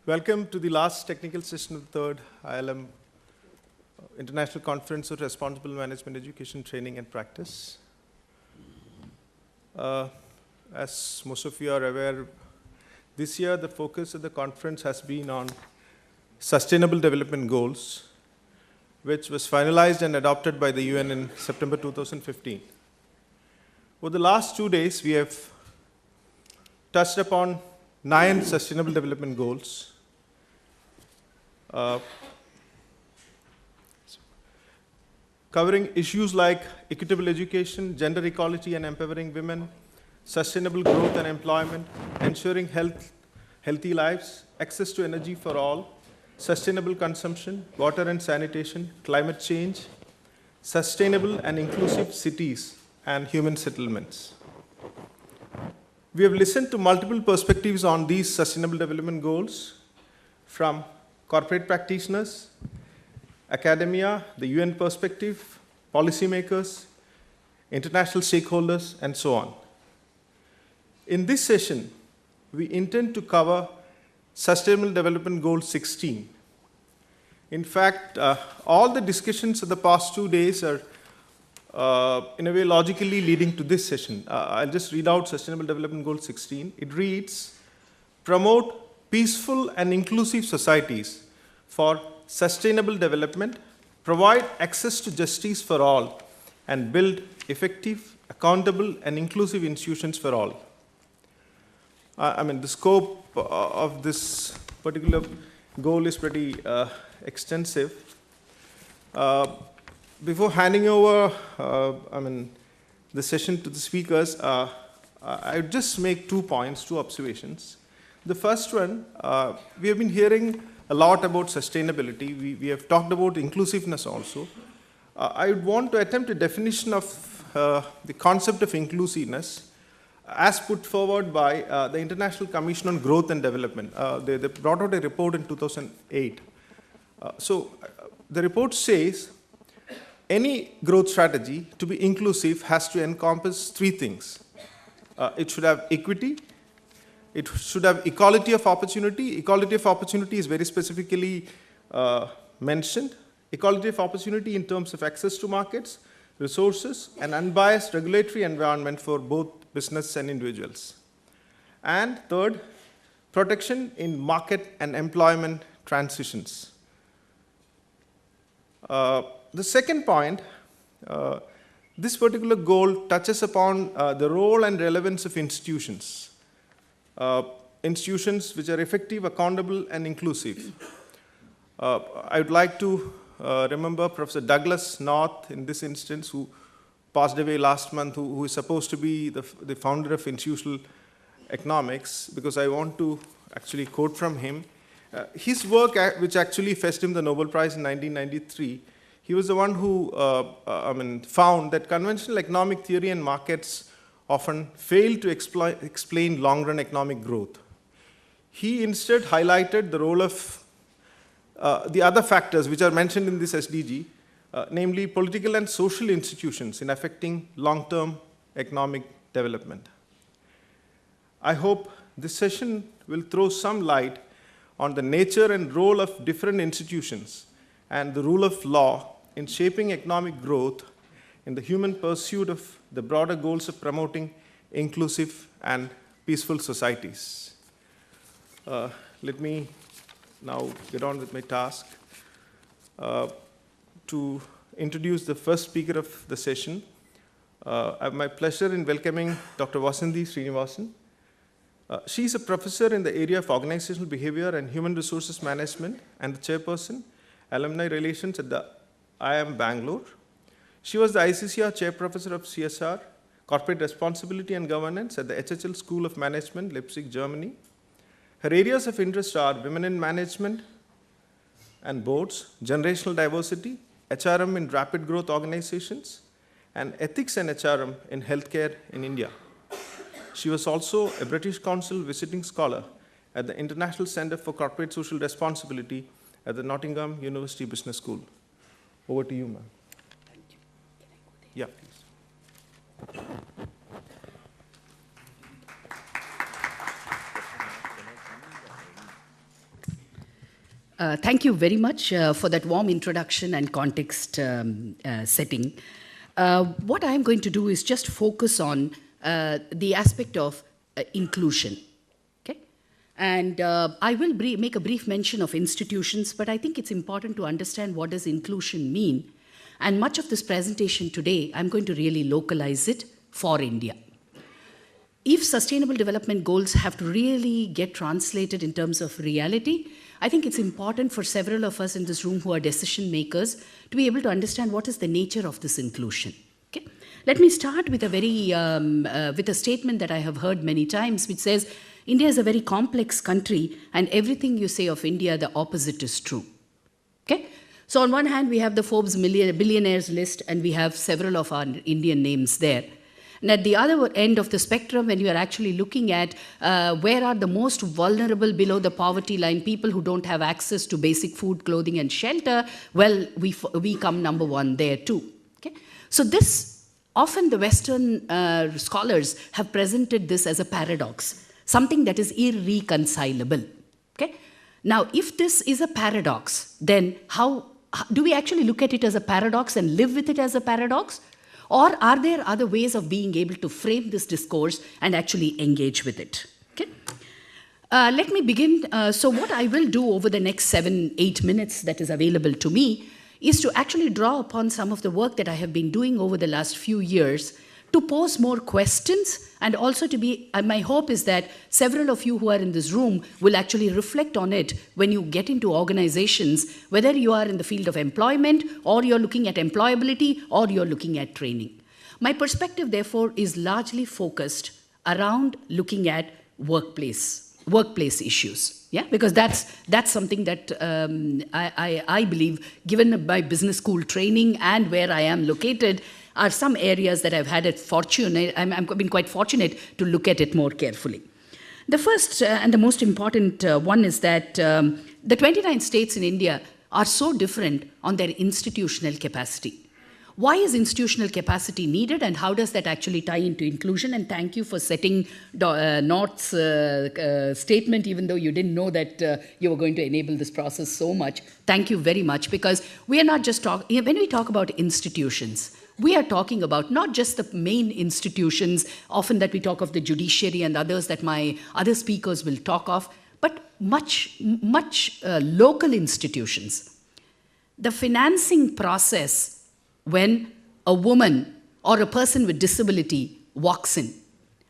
Welcome to the last technical session of the third ILM International Conference of Responsible Management Education, Training and Practice. As most of you are aware, this year the focus of the conference has been on Sustainable Development Goals, which was finalized and adopted by the UN in September 2015. Over the last 2 days, we have touched upon 9 Sustainable Development Goals. Covering issues like equitable education, gender equality and empowering women, sustainable growth and employment, ensuring healthy lives, access to energy for all, sustainable consumption, water and sanitation, climate change, sustainable and inclusive cities, and human settlements. We have listened to multiple perspectives on these Sustainable Development Goals from corporate practitioners, academia, the UN perspective, policymakers, international stakeholders, and so on. In this session, we intend to cover Sustainable Development Goal 16. In fact, all the discussions of the past 2 days are in a way logically leading to this session. I'll just read out Sustainable Development Goal 16. It reads, promote peaceful and inclusive societies for sustainable development, provide access to justice for all, and build effective, accountable, and inclusive institutions for all. The scope of this particular goal is pretty extensive. Before handing over the session to the speakers, I would just make 2 points, 2 observations. The first one, we have been hearing a lot about sustainability. We have talked about inclusiveness also. I would want to attempt a definition of the concept of inclusiveness as put forward by the International Commission on Growth and Development. They brought out a report in 2008. The report says, any growth strategy to be inclusive has to encompass 3 things. It should have equity, it should have equality of opportunity. Equality of opportunity is very specifically mentioned. Equality of opportunity in terms of access to markets, resources, and unbiased regulatory environment for both business and individuals. And third, protection in market and employment transitions. The second point, this particular goal touches upon the role and relevance of institutions. Institutions which are effective, accountable, and inclusive. I would like to remember Professor Douglas North in this instance, who passed away last month, who is supposed to be the founder of institutional economics, because I want to actually quote from him. His work, which actually fetched him the Nobel Prize in 1993, he was the one who found that conventional economic theory and markets often fail to explain long-run economic growth. He instead highlighted the role of the other factors which are mentioned in this SDG, namely political and social institutions in affecting long-term economic development. I hope this session will throw some light on the nature and role of different institutions and the rule of law in shaping economic growth in the human pursuit of the broader goals of promoting inclusive and peaceful societies. Let me now get on with my task to introduce the first speaker of the session. I have my pleasure in welcoming Dr. Vasanthi Srinivasan. She is a professor in the area of organizational behavior and human resources management and the chairperson, alumni relations at the IIM Bangalore. She was the ICCR chair professor of CSR, corporate responsibility and governance at the HHL School of Management, Leipzig, Germany. Her areas of interest are women in management and boards, generational diversity, HRM in rapid growth organizations, and ethics and HRM in healthcare in India. She was also a British Council visiting scholar at the International Center for Corporate Social Responsibility at the Nottingham University Business School. Over to you, ma'am. Thank you. Can I go there? Yeah, please. Thank you very much for that warm introduction and context setting. What I'm going to do is just focus on the aspect of inclusion. Okay? And I will make a brief mention of institutions, but I think it's important to understand what does inclusion mean. And much of this presentation today, I'm going to really localize it for India. If Sustainable Development Goals have to really get translated in terms of reality, I think it's important for several of us in this room who are decision makers to be able to understand what is the nature of this inclusion. Okay? Let me start with a statement that I have heard many times, which says, India is a very complex country, and everything you say of India, the opposite is true. Okay? So on one hand, we have the Forbes billionaires list, and we have several of our Indian names there. And at the other end of the spectrum, when you are actually looking at where are the most vulnerable below the poverty line, people who don't have access to basic food, clothing, and shelter, well, we come number one there too. Okay? So this, often the Western scholars have presented this as a paradox, something that is irreconcilable. Okay? Now, if this is a paradox, then how do we actually look at it as a paradox and live with it as a paradox? Or are there other ways of being able to frame this discourse and actually engage with it? Okay? Let me begin. So what I will do over the next 7-8 minutes that is available to me is to actually draw upon some of the work that I have been doing over the last few years to pose more questions, and also to be, my hope is that several of you who are in this room will actually reflect on it when you get into organizations, whether you are in the field of employment, or you're looking at employability, or you're looking at training. My perspective, therefore, is largely focused around looking at workplace issues. Yeah, because that's something that I believe, given my business school training and where I am located, are some areas that I've had I've been quite fortunate to look at it more carefully. The first and the most important one is that the 29 states in India are so different on their institutional capacity. Why is institutional capacity needed, and how does that actually tie into inclusion? And thank you for setting North's statement, even though you didn't know that you were going to enable this process so much. Thank you very much, because we are not just talking, when we talk about institutions, we are talking about not just the main institutions, often that we talk of the judiciary and others that my other speakers will talk of, but much local institutions. The financing process when a woman or a person with disability walks in,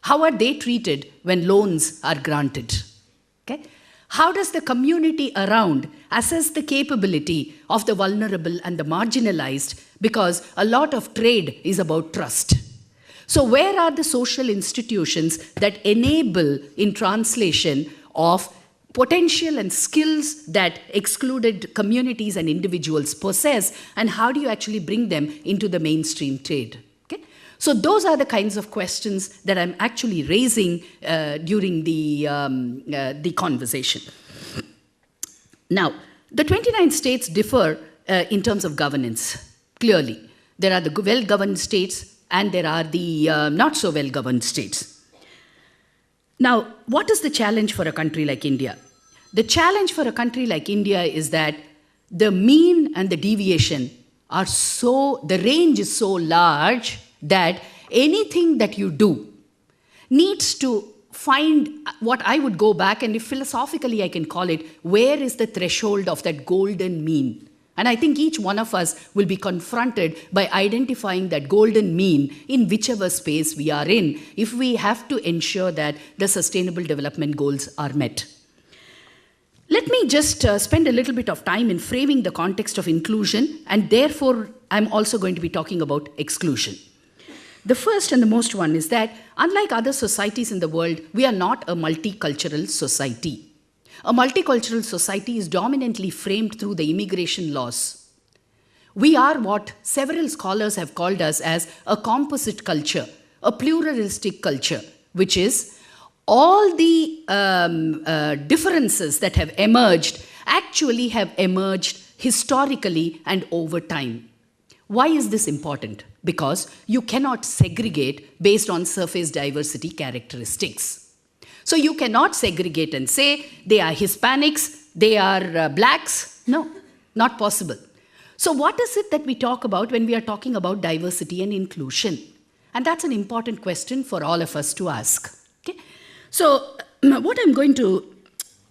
how are they treated when loans are granted? Okay? How does the community around assess the capability of the vulnerable and the marginalized? Because a lot of trade is about trust. So where are the social institutions that enable, in translation, of potential and skills that excluded communities and individuals possess, and how do you actually bring them into the mainstream trade? Okay? So those are the kinds of questions that I'm actually raising during the conversation. Now, the 29 states differ in terms of governance, clearly. There are the well-governed states and there are the not so well-governed states. Now, what is the challenge for a country like India? The challenge for a country like India is that the mean and the deviation are the range is so large that anything that you do needs to find what I would go back, and if philosophically I can call it, where is the threshold of that golden mean? And I think each one of us will be confronted by identifying that golden mean in whichever space we are in, if we have to ensure that the Sustainable Development Goals are met. Let me just spend a little bit of time in framing the context of inclusion, and therefore I'm also going to be talking about exclusion. The first and the most one is that, unlike other societies in the world, we are not a multicultural society. A multicultural society is dominantly framed through the immigration laws. We are what several scholars have called us as a composite culture, a pluralistic culture, which is all the differences that have emerged actually have emerged historically and over time. Why is this important? Because you cannot segregate based on surface diversity characteristics. So you cannot segregate and say they are Hispanics, they are blacks. No, not possible. So what is it that we talk about when we are talking about diversity and inclusion? And that's an important question for all of us to ask. Okay? So what I'm going to,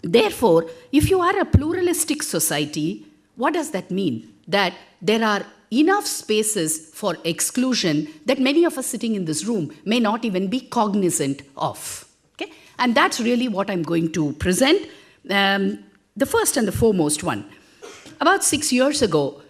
therefore, if you are a pluralistic society, what does that mean? That there are enough spaces for exclusion that many of us sitting in this room may not even be cognizant of. Okay? And that's really what I'm going to present. The first and the foremost one. About 6 years ago,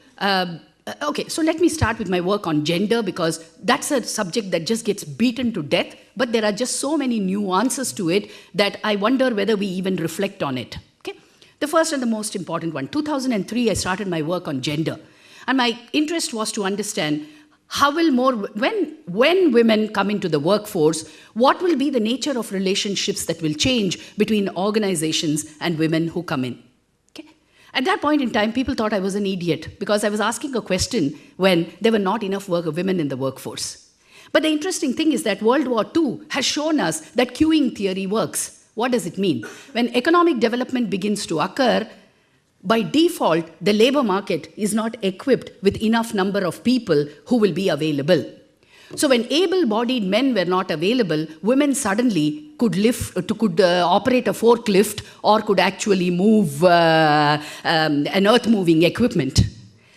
okay, so let me start with my work on gender, because that's a subject that just gets beaten to death, but there are just so many nuances to it that I wonder whether we even reflect on it. Okay? The first and the most important one. 2003, I started my work on gender. And my interest was to understand how will when women come into the workforce, what will be the nature of relationships that will change between organizations and women who come in. Okay? At that point in time, people thought I was an idiot because I was asking a question when there were not enough women in the workforce. But the interesting thing is that World War II has shown us that queuing theory works. What does it mean? When economic development begins to occur, by default, the labor market is not equipped with enough number of people who will be available. So when able-bodied men were not available, women suddenly could operate a forklift or could actually move an earth-moving equipment.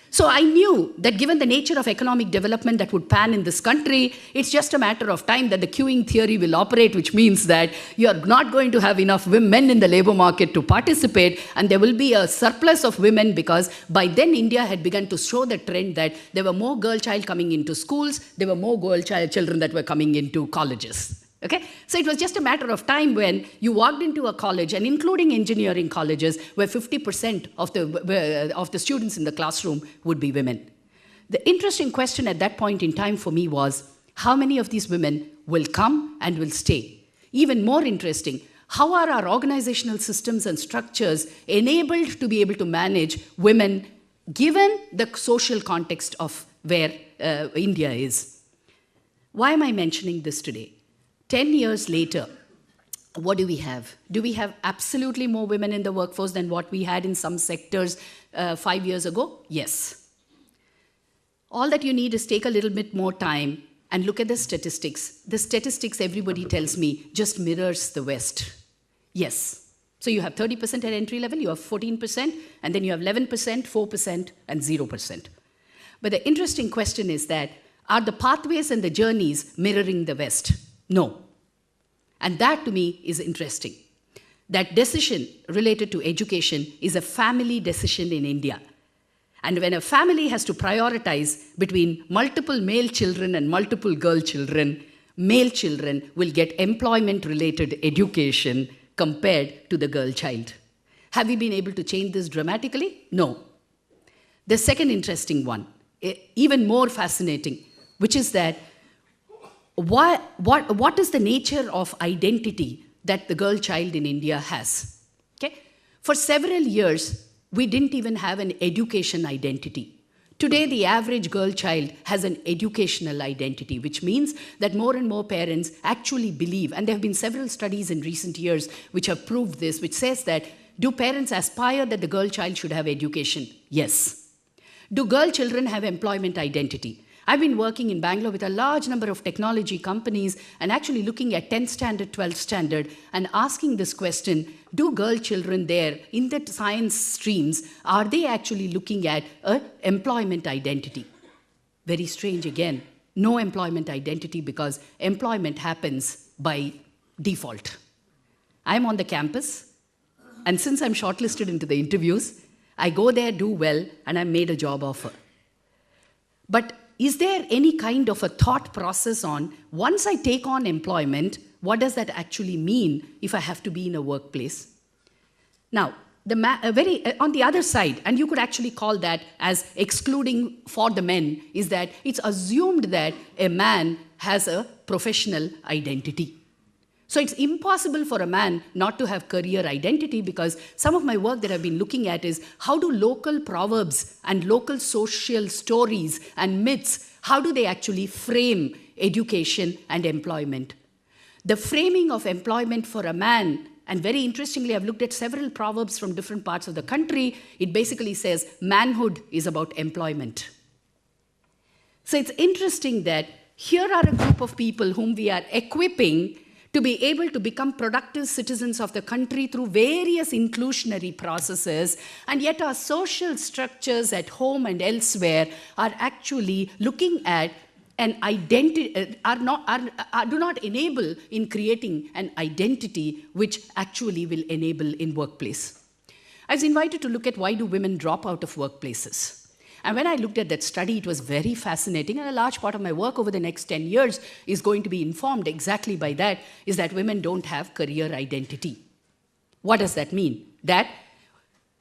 So I knew that given the nature of economic development that would pan in this country, it's just a matter of time that the queuing theory will operate, which means that you are not going to have enough men in the labor market to participate, and there will be a surplus of women, because by then India had begun to show the trend that there were more girl child coming into schools, there were more children that were coming into colleges. Okay? So it was just a matter of time when you walked into a college, and including engineering colleges, where 50% of the students in the classroom would be women. The interesting question at that point in time for me was, how many of these women will come and will stay? Even more interesting, how are our organizational systems and structures enabled to be able to manage women given the social context of where India is? Why am I mentioning this today? 10 years later, what do we have? Do we have absolutely more women in the workforce than what we had in some sectors 5 years ago? Yes. All that you need is take a little bit more time and look at the statistics. The statistics, everybody tells me, just mirrors the West. Yes. So you have 30% at entry level, you have 14%, and then you have 11%, 4%, and 0%. But the interesting question is that, are the pathways and the journeys mirroring the West? No. And that to me is interesting. That decision related to education is a family decision in India. And when a family has to prioritize between multiple male children and multiple girl children, male children will get employment-related education compared to the girl child. Have we been able to change this dramatically? No. The second interesting one, even more fascinating, which is that what is the nature of identity that the girl child in India has? Okay? For several years, we didn't even have an education identity. Today, the average girl child has an educational identity, which means that more and more parents actually believe, and there have been several studies in recent years which have proved this, which says that, do parents aspire that the girl child should have education? Yes. Do girl children have employment identity? I've been working in Bangalore with a large number of technology companies and actually looking at 10th standard, 12th standard, and asking this question, do girl children there in the science streams, are they actually looking at an employment identity? Very strange again. No employment identity, because employment happens by default. I'm on the campus, and since I'm shortlisted into the interviews, I go there, do well, and I'm made a job offer. But is there any kind of a thought process on, once I take on employment, what does that actually mean if I have to be in a workplace? Now, on the other side, and you could actually call that as excluding for the men, is that it's assumed that a man has a professional identity. So it's impossible for a man not to have career identity, because some of my work that I've been looking at is how do local proverbs and local social stories and myths, how do they actually frame education and employment? The framing of employment for a man And very interestingly, I've looked at several proverbs from different parts of the country. It basically says, manhood is about employment. So it's interesting that here are a group of people whom we are equipping to be able to become productive citizens of the country through various inclusionary processes, and yet our social structures at home and elsewhere are actually looking at an identity, do not enable in creating an identity which actually will enable in workplace. I was invited to look at why do women drop out of workplaces. And when I looked at that study, it was very fascinating, and a large part of my work over the next 10 years is going to be informed exactly by that, is that women don't have career identity. What does that mean? That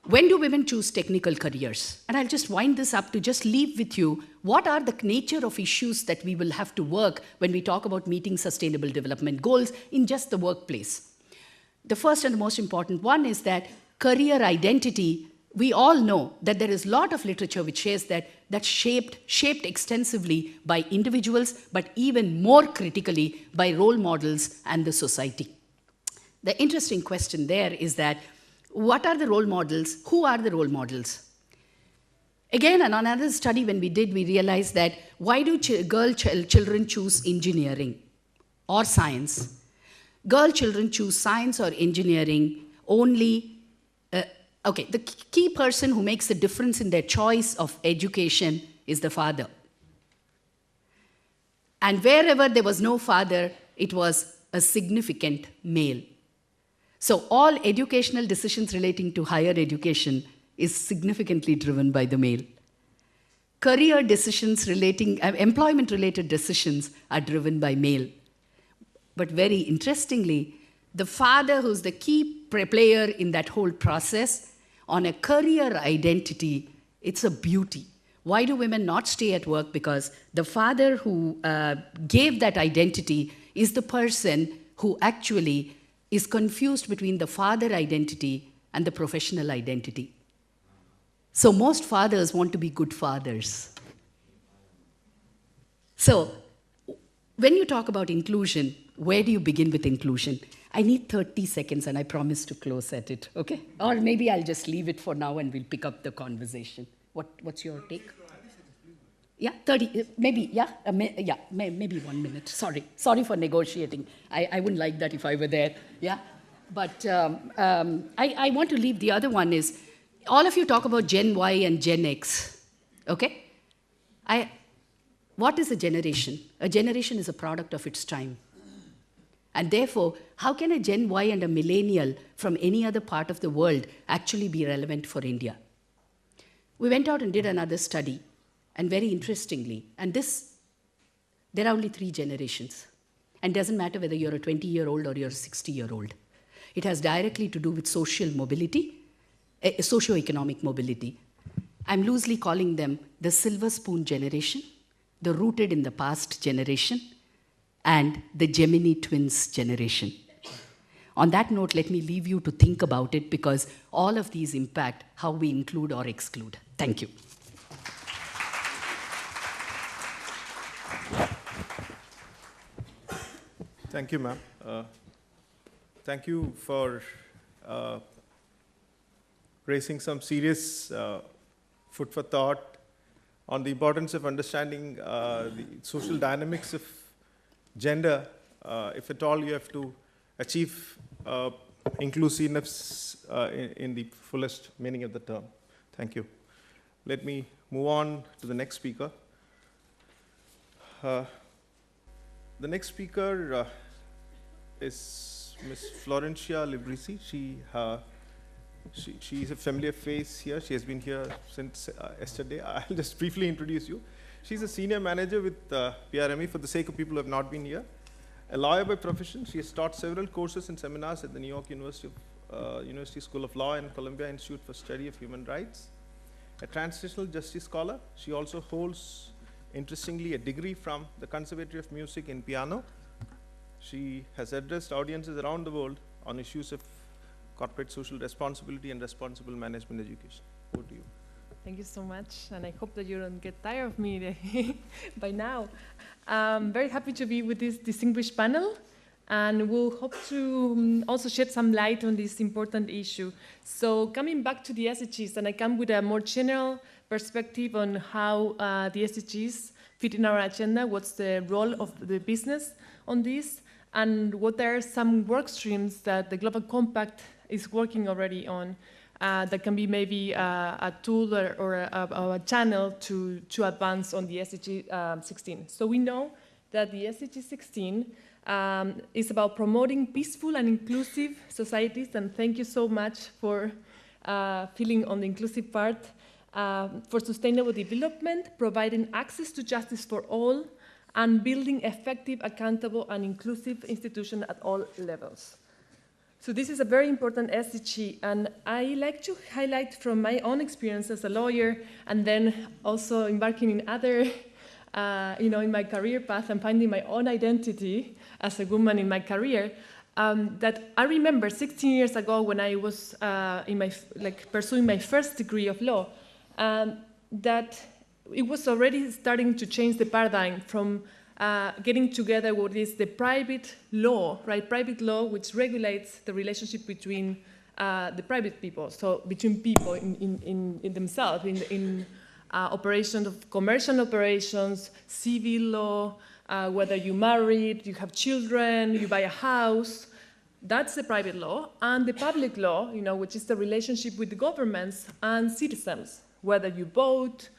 when do women choose technical careers? And I'll just wind this up to just leave with you what are the nature of issues that we will have to work when we talk about meeting sustainable development goals in just the workplace. The first and the most important one is that career identity, we all know that there is a lot of literature which says that that's shaped extensively by individuals, but even more critically by role models and the society. The interesting question there is that what are the role models? Who are the role models? Again, in another study when we did, we realized that why do children choose engineering or science? Girl children choose science or engineering only. The key person who makes the difference in their choice of education is the father. And wherever there was no father, it was a significant male. So all educational decisions relating to higher education is significantly driven by the male. Career decisions relating, employment-related decisions are driven by male. But very interestingly, the father, who's the key player in that whole process, on a career identity, it's a beauty. Why do women not stay at work? Because the father who gave that identity is the person who actually is confused between the father identity and the professional identity. So most fathers want to be good fathers. So when you talk about inclusion, where do you begin with inclusion? I need 30 seconds and I promise to close at it, okay? Or maybe I'll just leave it for now and we'll pick up the conversation. What's your take? Yeah, 30, maybe, yeah? Maybe 1 minute. Sorry for negotiating. I wouldn't like that if I were there, yeah? But I want to leave the other one is, all of you talk about Gen Y and Gen X, okay? What is a generation? A generation is a product of its time. And therefore, how can a Gen Y and a millennial from any other part of the world actually be relevant for India? We went out and did another study, and very interestingly, there are only 3 generations. And it doesn't matter whether you're a 20-year-old or you're a 60-year-old. It has directly to do with social mobility, socioeconomic mobility. I'm loosely calling them the silver spoon generation, the rooted in the past generation, and the Gemini twins generation. On that note, let me leave you to think about it, because all of these impact how we include or exclude. Thank you. Thank you, ma'am. Thank you for raising some serious food for thought on the importance of understanding the social dynamics of gender, if at all you have to achieve inclusiveness in the fullest meaning of the term. Thank you. Let me move on to the next speaker. The next speaker is Ms. Florencia Librisi. She is a familiar face here. She has been here since yesterday. I'll just briefly introduce you. She's a senior manager with PRME, for the sake of people who have not been here. A lawyer by profession, she has taught several courses and seminars at the New York University School of Law and Columbia Institute for Study of Human Rights. A transitional justice scholar, she also holds, interestingly, a degree from the Conservatory of Music in piano. She has addressed audiences around the world on issues of corporate social responsibility and responsible management education. Over to you. Thank you so much, and I hope that you don't get tired of me by now. I'm very happy to be with this distinguished panel. and we'll hope to also shed some light on this important issue. So coming back to the SDGs, and I come with a more general perspective on how the SDGs fit in our agenda, what's the role of the business on this, and what are some work streams that the Global Compact is working already on that can be maybe a tool or a channel to advance on the SDG 16. So we know that the SDG 16 is about promoting peaceful and inclusive societies, and thank you so much for filling on the inclusive part, for sustainable development, providing access to justice for all, and building effective, accountable, and inclusive institutions at all levels. So this is a very important SDG, and I like to highlight from my own experience as a lawyer, and then also embarking in other, in my career path and finding my own identity as a woman in my career, that I remember 16 years ago when I was pursuing my first degree of law, that it was already starting to change the paradigm from getting together what is the private law, right? Private law, which regulates the relationship between the private people, so between people in themselves, in operations of commercial operations, civil law, whether you married, you have children, you buy a house. That's the private law, and the public law, which is the relationship with the governments and citizens, whether you vote,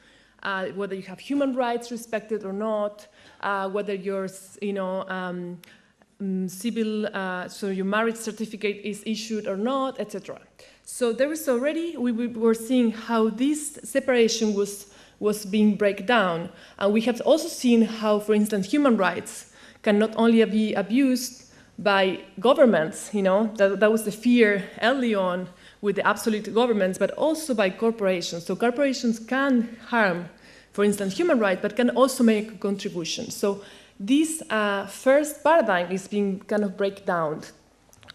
whether you have human rights respected or not, whether your civil, so your marriage certificate is issued or not, etc. So there is already, we were seeing how this separation was being break down. And we have also seen how, for instance, human rights can not only be abused by governments, that was the fear early on with the absolute governments, but also by corporations. So corporations can harm, for instance, human rights, but can also make a contribution. So this first paradigm is being kind of break down.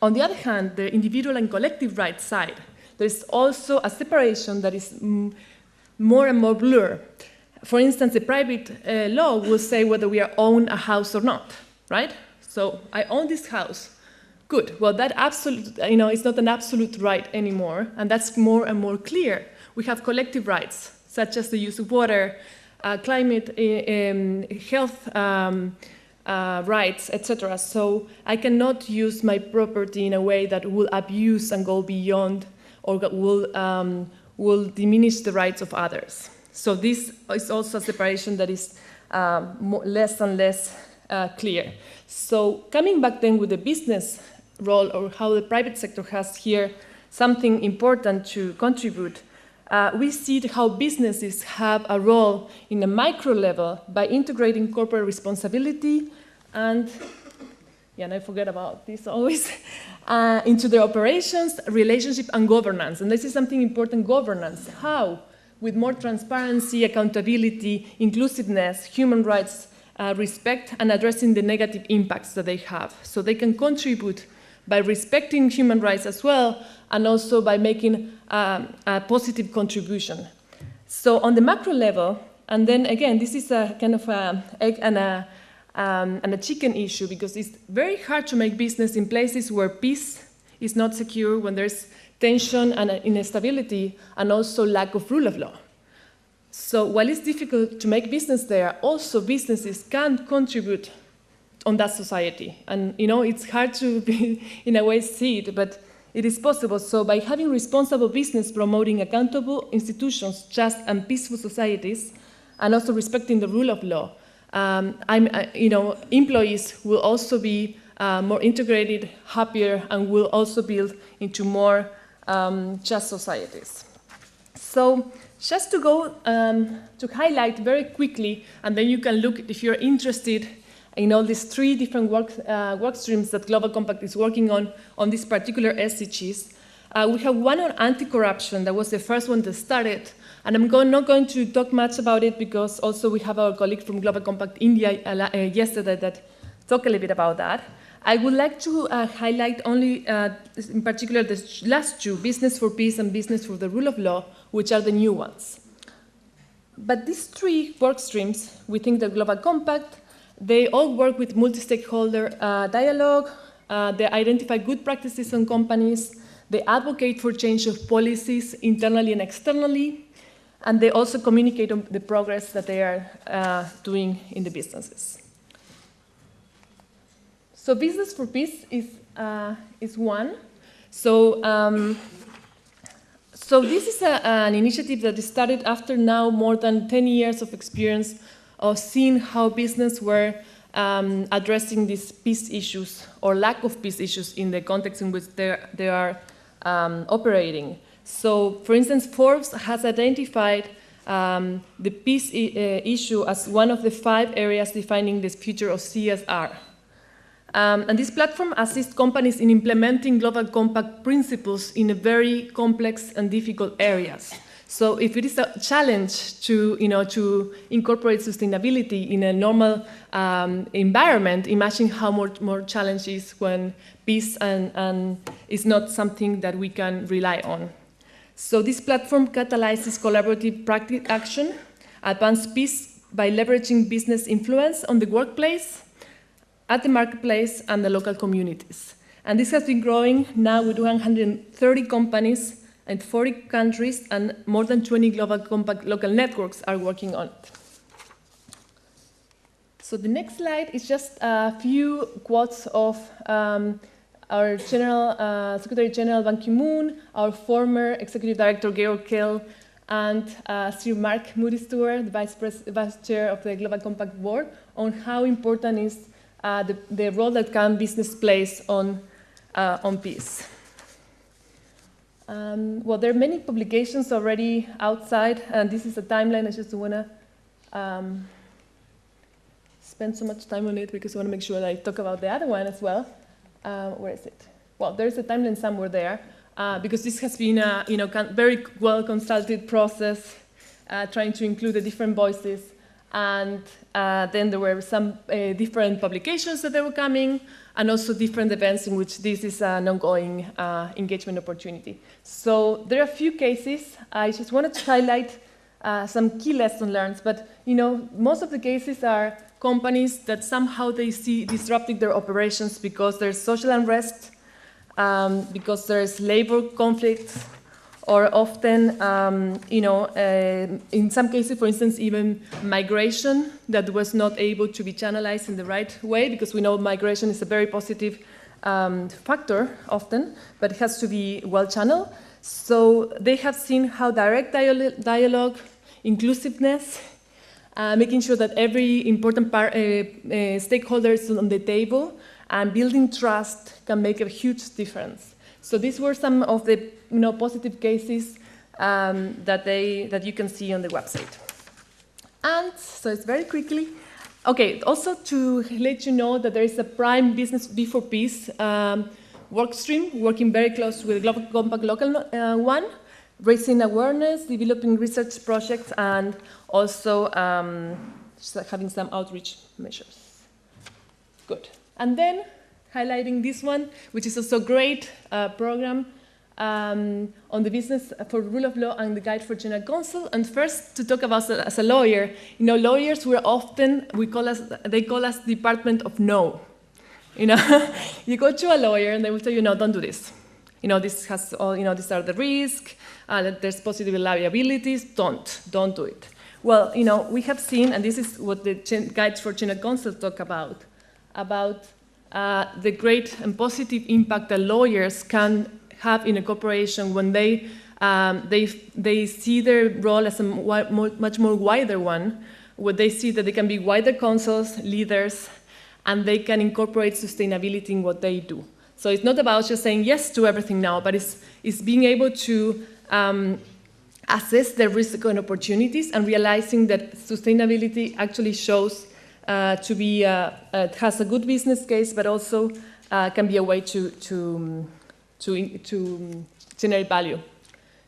On the other hand, the individual and collective rights side, there's also a separation that is more and more blurred. For instance, the private law will say whether we own a house or not, right? So I own this house. Good. Well, that absolute, it's not an absolute right anymore, and that's more and more clear. We have collective rights, such as the use of water, climate, health rights, etc. So I cannot use my property in a way that will abuse and go beyond, or will diminish the rights of others. So this is also a separation that is less and less clear. So coming back then with the business role, or how the private sector has here something important to contribute, we see how businesses have a role in a micro level by integrating corporate responsibility and, and I forget about this always, into their operations, relationship, and governance. And this is something important, governance. How? With more transparency, accountability, inclusiveness, human rights, respect, and addressing the negative impacts that they have. So they can contribute by respecting human rights as well, and also by making a positive contribution. So on the macro level, and then again, this is a kind of an egg and a chicken issue, because it's very hard to make business in places where peace is not secure, when there's tension and instability, and also lack of rule of law. So while it's difficult to make business there, also businesses can contribute on that society. And it's hard to be, in a way, see it, but it is possible. So by having responsible business promoting accountable institutions, just and peaceful societies, and also respecting the rule of law, employees will also be more integrated, happier, and will also build into more just societies. So just to go to highlight very quickly, and then you can look if you're interested in all these three different work streams that Global Compact is working on these particular SDGs. We have one on anti-corruption. That was the first one that started. And I'm not going to talk much about it, because also we have our colleague from Global Compact India yesterday that talked a little bit about that. I would like to highlight only, in particular, the last two, Business for Peace and Business for the Rule of Law, which are the new ones. But these three work streams, we think the Global Compact, they all work with multi-stakeholder dialogue, They identify good practices on companies. They advocate for change of policies internally and externally. And they also communicate on the progress that they are doing in the businesses. So Business for Peace is one. So this is an initiative that started after now more than 10 years of experience of seeing how business were addressing these peace issues or lack of peace issues in the context in which they are operating. So, for instance, Forbes has identified the peace issue as one of the 5 areas defining the future of CSR. And this platform assists companies in implementing Global Compact principles in a very complex and difficult areas. So if it is a challenge to incorporate sustainability in a normal environment, imagine how much more challenge is when peace and is not something that we can rely on. So this platform catalyzes collaborative practice action, advance peace by leveraging business influence on the workplace, at the marketplace, and the local communities. And this has been growing now with 130 companies in 40 countries, and more than 20 Global Compact local networks are working on it. So the next slide is just a few quotes of our Secretary General Ban Ki-moon, our former Executive Director Georg Kell, and Sir Mark Moody-Stewart, the Vice Chair of the Global Compact Board, on how important is the role that business plays on peace. Well, there are many publications already outside, and this is a timeline. I just want to spend so much time on it because I want to make sure that I talk about the other one as well. Where is it? Well, there's a timeline somewhere there, because this has been a very well consulted process, trying to include the different voices. And then there were some different publications that they were coming, and also different events in which this is an ongoing engagement opportunity. So there are a few cases. I just wanted to highlight some key lessons learned, but most of the cases are companies that somehow they see disrupting their operations because there's social unrest, because there's labor conflicts, or often, in some cases, for instance, even migration that was not able to be channelized in the right way, because we know migration is a very positive factor often, but it has to be well channeled. So they have seen how direct dialogue, inclusiveness, making sure that every important stakeholder is on the table, and building trust can make a huge difference. So these were some of the positive cases that you can see on the website. And so it's very quickly. Okay, also to let you know that there is a prime Business for Peace work stream working very close with Global Compact Local one, raising awareness, developing research projects, and also having some outreach measures. Good. And then highlighting this one, which is also a great program on the business for rule of law and the guide for general counsel. And first, to talk about as a lawyer, lawyers they call us Department of No. You go to a lawyer and they will tell you, no, don't do this. This has all, these are the risks, there's possible liabilities, don't do it. Well, we have seen, and this is what the guides for general counsel talk about the great and positive impact that lawyers can have in a corporation when they see their role as a much more wider one, where they see that they can be wider counsels, leaders, and they can incorporate sustainability in what they do. So it's not about just saying yes to everything now, but it's being able to assess the risk and opportunities and realizing that sustainability actually shows to be it has a good business case, but also can be a way to generate value.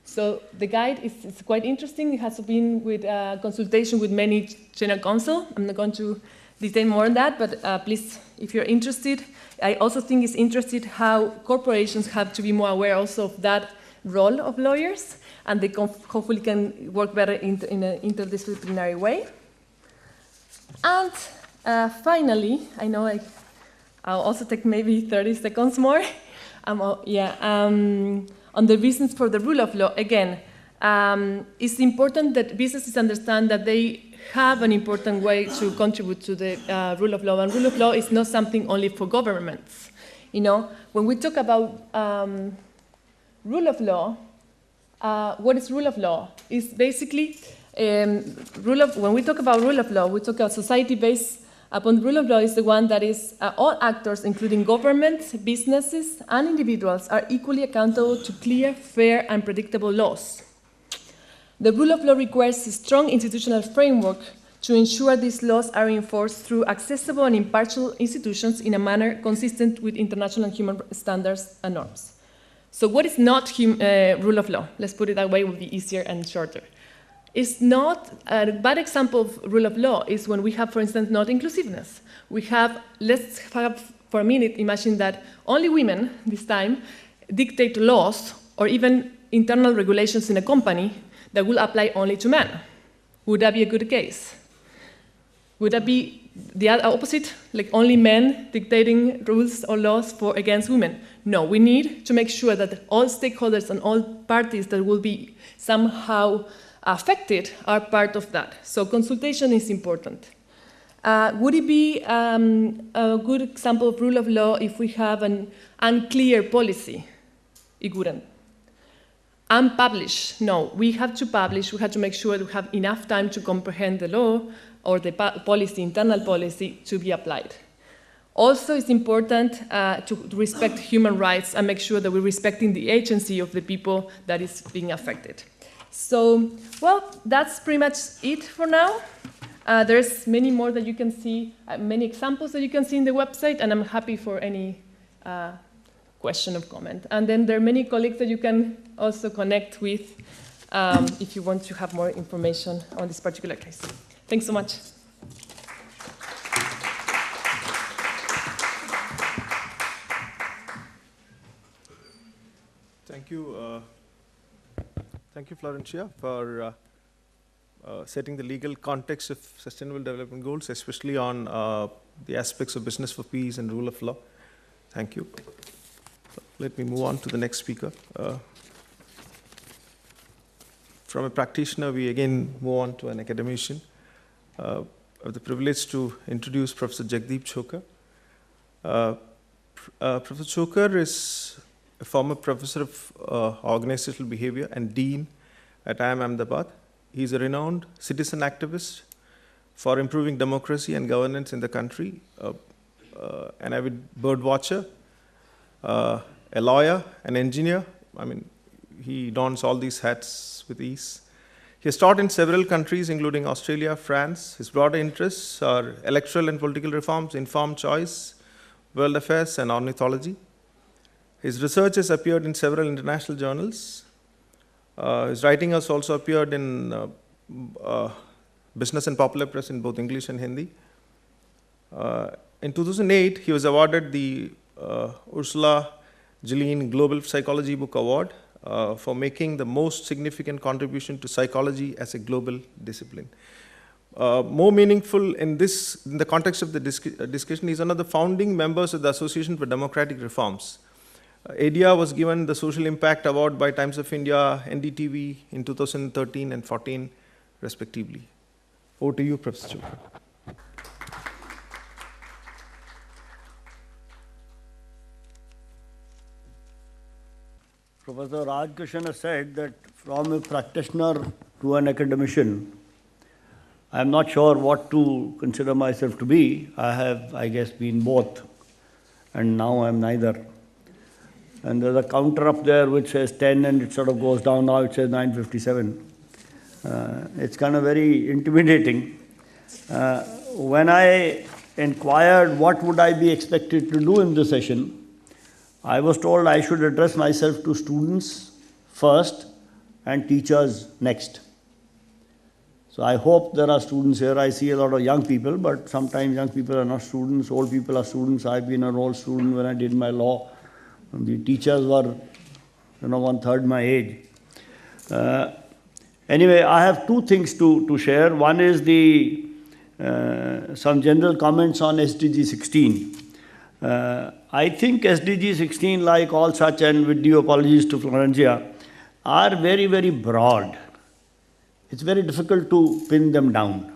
So the guide is quite interesting. It has been with consultation with many general counsel. I'm not going to detail more on that, but please, if you're interested. I also think it's interesting how corporations have to be more aware also of that role of lawyers, and they hopefully can work better in an interdisciplinary way. And finally, I know I'll also take maybe 30 seconds more. On the reasons for the rule of law, again, it's important that businesses understand that they have an important way to contribute to the rule of law, and rule of law is not something only for governments. You know, when we talk about rule of law, what is rule of law? It's basically when we talk about rule of law, we talk about society based upon rule of law is the one that is all actors, including governments, businesses, and individuals, are equally accountable to clear, fair, and predictable laws. The rule of law requires a strong institutional framework to ensure these laws are enforced through accessible and impartial institutions in a manner consistent with international human standards and norms. So what is not rule of law? Let's put it that way, it would be easier and shorter. It's not a bad example of rule of law is when we have, for instance, not inclusiveness. Let's have for a minute, imagine that only women, this time, dictate laws or even internal regulations in a company that will apply only to men. Would that be a good case? Would that be the opposite, like only men dictating rules or laws against women? No, we need to make sure that all stakeholders and all parties that will be somehow affected are part of that. So consultation is important. Would it be a good example of rule of law if we have an unclear policy? It wouldn't. Unpublished, no. We have to publish, we have to make sure we have enough time to comprehend the law or the policy, internal policy, to be applied. Also, it's important to respect human rights and make sure that we're respecting the agency of the people that is being affected. So, well, that's pretty much it for now. There's many more that you can see, many examples that you can see in the website, and I'm happy for any question or comment. And then there are many colleagues that you can also connect with if you want to have more information on this particular case. Thanks so much. Thank you. Thank you, Florencia, for setting the legal context of Sustainable Development Goals, especially on the aspects of business for peace and rule of law. Thank you. Let me move on to the next speaker. From a practitioner, we again move on to an academician. I have the privilege to introduce Professor Jagdeep Chokar. Professor Chokar is a former professor of organizational behavior and dean at IIM Ahmedabad. He is a renowned citizen activist for improving democracy and governance in the country, an avid bird watcher, a lawyer, an engineer. I mean, he dons all these hats with ease. He has taught in several countries, including Australia, France. His broader interests are electoral and political reforms, informed choice, world affairs, and ornithology. His research has appeared in several international journals. His writing has also appeared in business and popular press in both English and Hindi. In 2008, he was awarded the Ursula Gilleen Global Psychology Book Award for making the most significant contribution to psychology as a global discipline. More meaningful in the context of the discussion, he's one of the founding members of the Association for Democratic Reforms. ADIA was given the Social Impact Award by Times of India, NDTV in 2013 and 14, respectively. Over to you, Professor Chokar. Professor Rajkishan has said that from a practitioner to an academician, I am not sure what to consider myself to be. I have, I guess, been both, and now I am neither. And there's a counter up there which says 10 and it sort of goes down. Now it says 9:57. It's kind of very intimidating. When I inquired what would I be expected to do in this session, I was told I should address myself to students first and teachers next. So I hope there are students here. I see a lot of young people, but sometimes young people are not students, old people are students. I've been an old student when I did my law. The teachers were, 1/3 my age. Anyway, I have two things to share. One is some general comments on SDG 16. I think SDG 16, like all such, and with due apologies to Florencia, are very, very broad. It's very difficult to pin them down.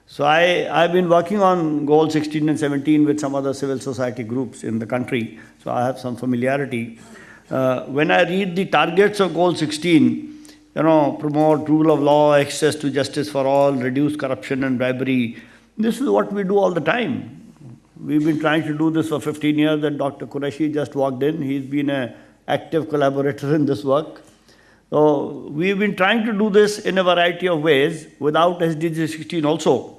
So I've been working on goal 16 and 17 with some other civil society groups in the country, so I have some familiarity. When I read the targets of goal 16, promote rule of law, access to justice for all, reduce corruption and bribery, this is what we do all the time. We've been trying to do this for 15 years, and Dr. Qureshi just walked in. He's been an active collaborator in this work. So we've been trying to do this in a variety of ways without SDG 16 also.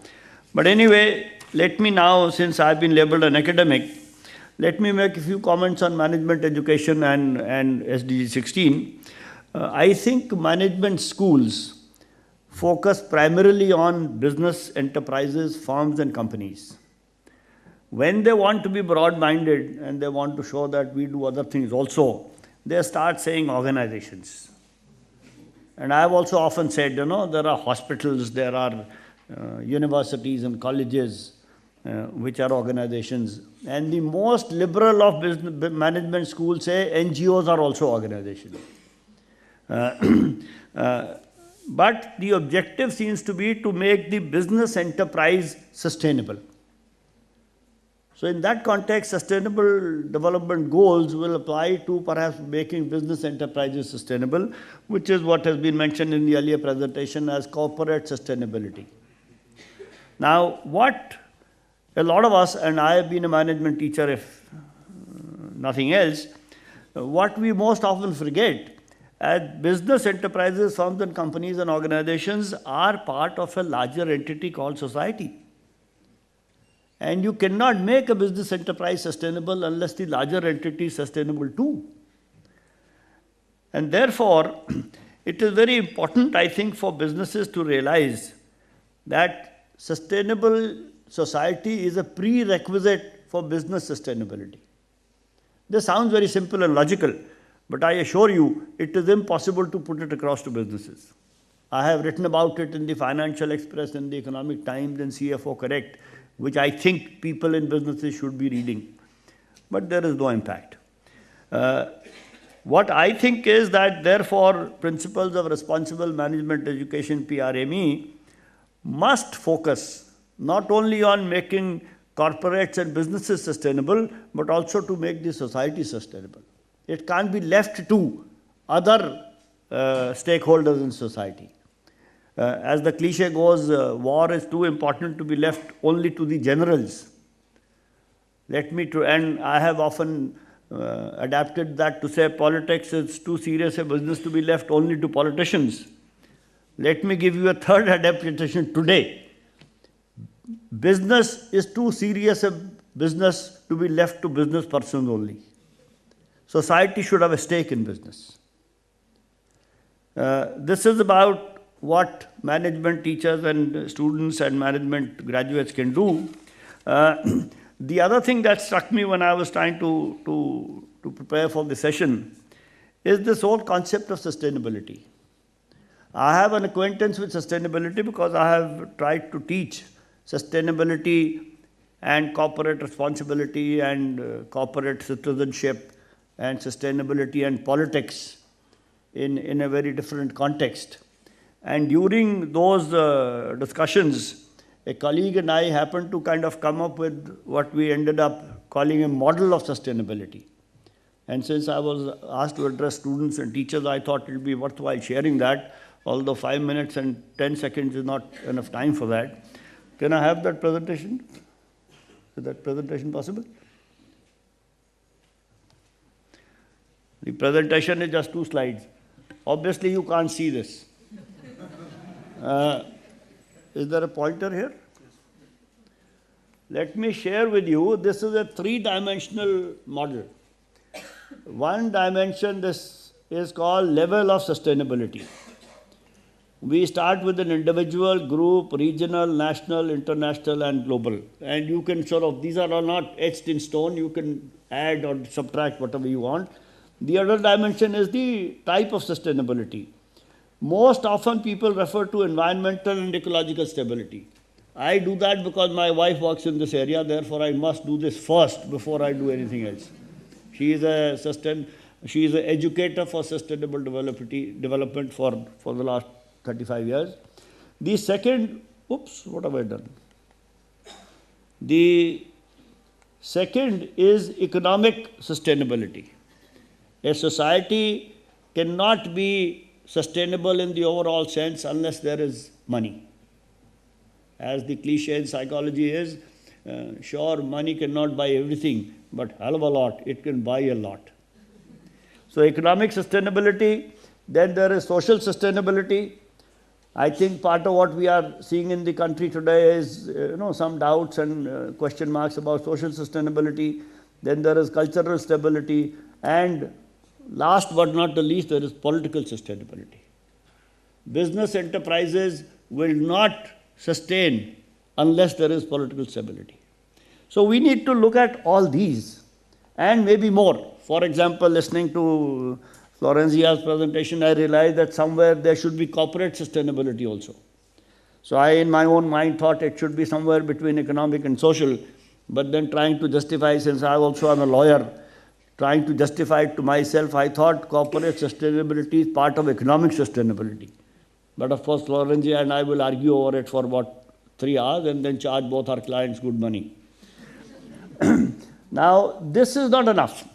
But anyway, let me now, since I've been labeled an academic, let me make a few comments on management education and SDG 16. I think management schools focus primarily on business enterprises, firms and companies. When they want to be broad-minded and they want to show that we do other things also, they start saying organizations. And I've also often said, there are hospitals, there are universities and colleges, which are organizations. And the most liberal of business management schools say NGOs are also organizations. But the objective seems to be to make the business enterprise sustainable. So in that context, sustainable development goals will apply to perhaps making business enterprises sustainable, which is what has been mentioned in the earlier presentation as corporate sustainability. Now, what a lot of us, and I have been a management teacher if nothing else, what we most often forget as business enterprises, firms and companies and organizations are part of a larger entity called society. And you cannot make a business enterprise sustainable unless the larger entity is sustainable too. And therefore, it is very important, I think, for businesses to realize that sustainable society is a prerequisite for business sustainability. This sounds very simple and logical, but I assure you, it is impossible to put it across to businesses. I have written about it in the Financial Express, in the Economic Times, and CFO Correct, which I think people in businesses should be reading. But there is no impact. What I think is that, therefore, principles of responsible management education, PRME, must focus not only on making corporates and businesses sustainable, but also to make the society sustainable. It can't be left to other stakeholders in society. As the cliche goes, war is too important to be left only to the generals. And I have often adapted that to say politics is too serious a business to be left only to politicians. Let me give you a third adaptation today. Business is too serious a business to be left to business persons only. Society should have a stake in business. This is about what management teachers and students and management graduates can do. The other thing that struck me when I was trying to prepare for the session is this whole concept of sustainability. I have an acquaintance with sustainability because I have tried to teach sustainability and corporate responsibility and corporate citizenship and sustainability and politics in a very different context. And during those discussions, a colleague and I happened to kind of come up with what we ended up calling a model of sustainability. And since I was asked to address students and teachers, I thought it would be worthwhile sharing that, although 5 minutes and 10 seconds is not enough time for that. Can I have that presentation? Is that presentation possible? The presentation is just 2 slides. Obviously, you can't see this. Is there a pointer here? Let me share with you, this is a 3-dimensional model. One dimension, this is called level of sustainability. We start with an individual, group, regional, national, international, and global. And you can these are all not etched in stone, you can add or subtract whatever you want. The other dimension is the type of sustainability. Most often people refer to environmental and ecological stability. I do that because my wife works in this area, therefore I must do this first before I do anything else. She is an educator for sustainable development for the last 35 years. The second, what have I done? The second is economic sustainability. A society cannot be sustainable in the overall sense unless there is money. As the cliche in psychology is, sure, money cannot buy everything, but hell of a lot, it can buy a lot. So economic sustainability, then there is social sustainability. I think part of what we are seeing in the country today is some doubts and question marks about social sustainability. Then there is cultural stability, and last but not the least, there is political sustainability. Business enterprises will not sustain unless there is political stability. So we need to look at all these and maybe more. For example, listening to Florencia's presentation, I realized that somewhere there should be corporate sustainability also. So I, in my own mind, thought it should be somewhere between economic and social, but then trying to justify, since I also am a lawyer, trying to justify it to myself, I thought corporate sustainability is part of economic sustainability. But of course, Florencia and I will argue over it for about 3 hours and then charge both our clients good money. Now, this is not enough.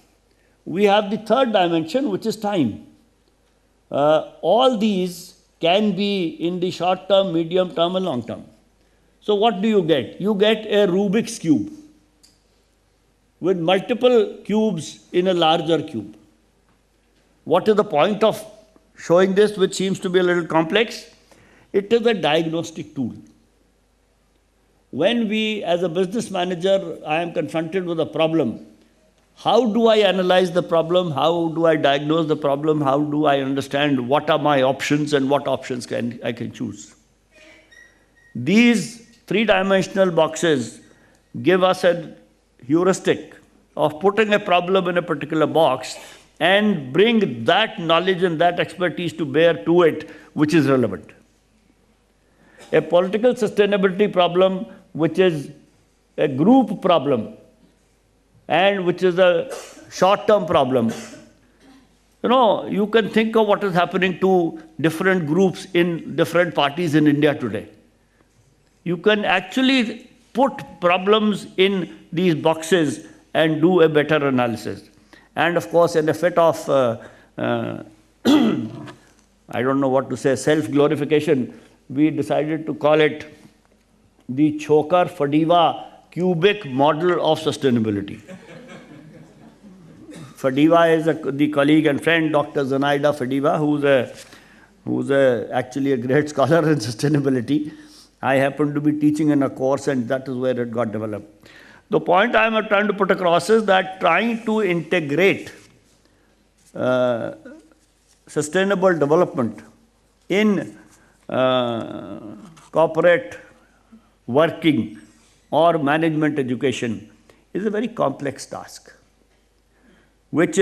We have the third dimension, which is time. All these can be in the short term, medium term, and long term. So what do you get? You get a Rubik's cube with multiple cubes in a larger cube. What is the point of showing this, which seems to be a little complex? It is a diagnostic tool. When we, as a business manager, I am confronted with a problem, how do I analyze the problem? How do I diagnose the problem? How do I understand what are my options and what options I can choose? These three-dimensional boxes give us a heuristic of putting a problem in a particular box and bring that knowledge and that expertise to bear to it, which is relevant. A political sustainability problem, which is a group problem, and which is a short-term problem. You can think of what is happening to different groups in different parties in India today. You can actually put problems in these boxes and do a better analysis. And of course, in a fit of, I don't know what to say, self-glorification, we decided to call it the Choker-Fadiva cubic model of sustainability. Fadiva is the colleague and friend, Dr. Zanaida Fadiva, who's actually a great scholar in sustainability. I happened to be teaching in a course, and that is where it got developed. The point I am trying to put across is that trying to integrate sustainable development in corporate working or management education is a very complex task, which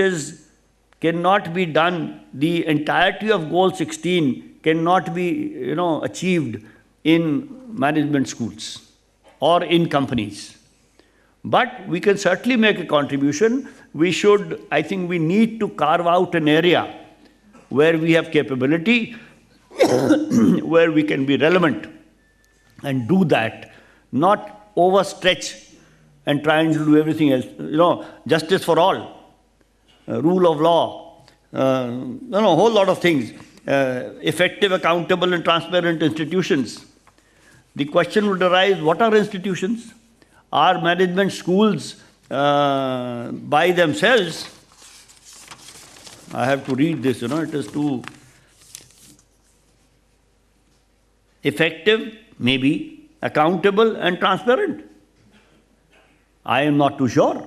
cannot be done. The entirety of Goal 16 cannot be achieved in management schools or in companies. But we can certainly make a contribution. I think we need to carve out an area where we have capability, where we can be relevant and do that, not overstretch and trying to do everything else. Justice for all, rule of law, a whole lot of things, effective, accountable, and transparent institutions. The question would arise, what are institutions? Are management schools by themselves? I have to read this, it is too effective, maybe, accountable, and transparent. I am not too sure.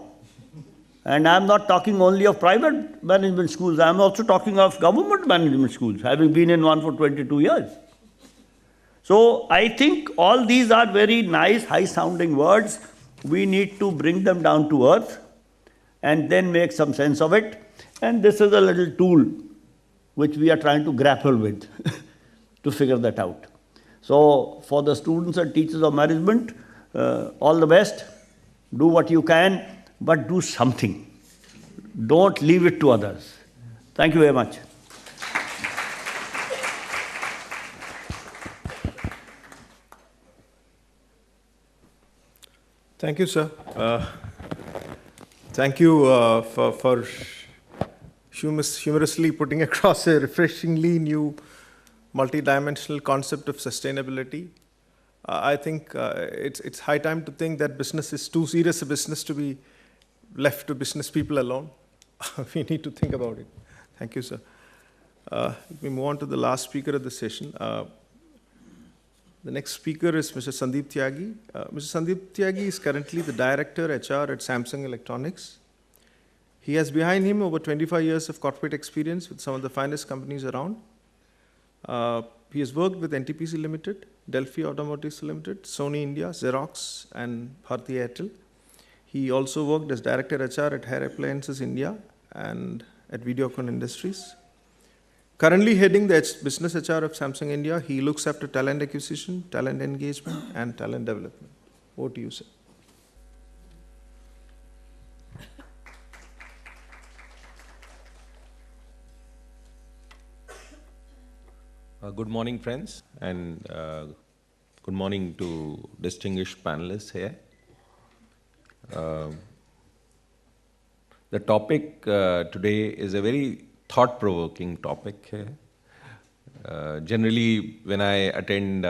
And I am not talking only of private management schools, I am also talking of government management schools, having been in one for 22 years. So I think all these are very nice, high-sounding words. We need to bring them down to earth and then make some sense of it. And this is a little tool which we are trying to grapple with to figure that out. So for the students and teachers of management, all the best. Do what you can, but do something. Don't leave it to others. Thank you very much. Thank you, sir. Thank you for humorously putting across a refreshingly new multidimensional concept of sustainability. I think it's high time to think that business is too serious a business to be left to business people alone. We need to think about it. Thank you, sir. Let me move on to the last speaker of the session. The next speaker is Mr. Sandeep Tyagi. Mr. Sandeep Tyagi is currently the Director HR at Samsung Electronics. He has behind him over 25 years of corporate experience with some of the finest companies around. He has worked with NTPC Limited, Delphi Automotives Limited, Sony India, Xerox, and Bharti Airtel. He also worked as Director HR at Hair Appliances India and at Videocon Industries. Currently heading the business HR of Samsung India, he looks after talent acquisition, talent engagement, and talent development. Over to you, sir. Good morning, friends, and good morning to distinguished panelists here. The topic today is a very thought-provoking topic here. Generally, when I attend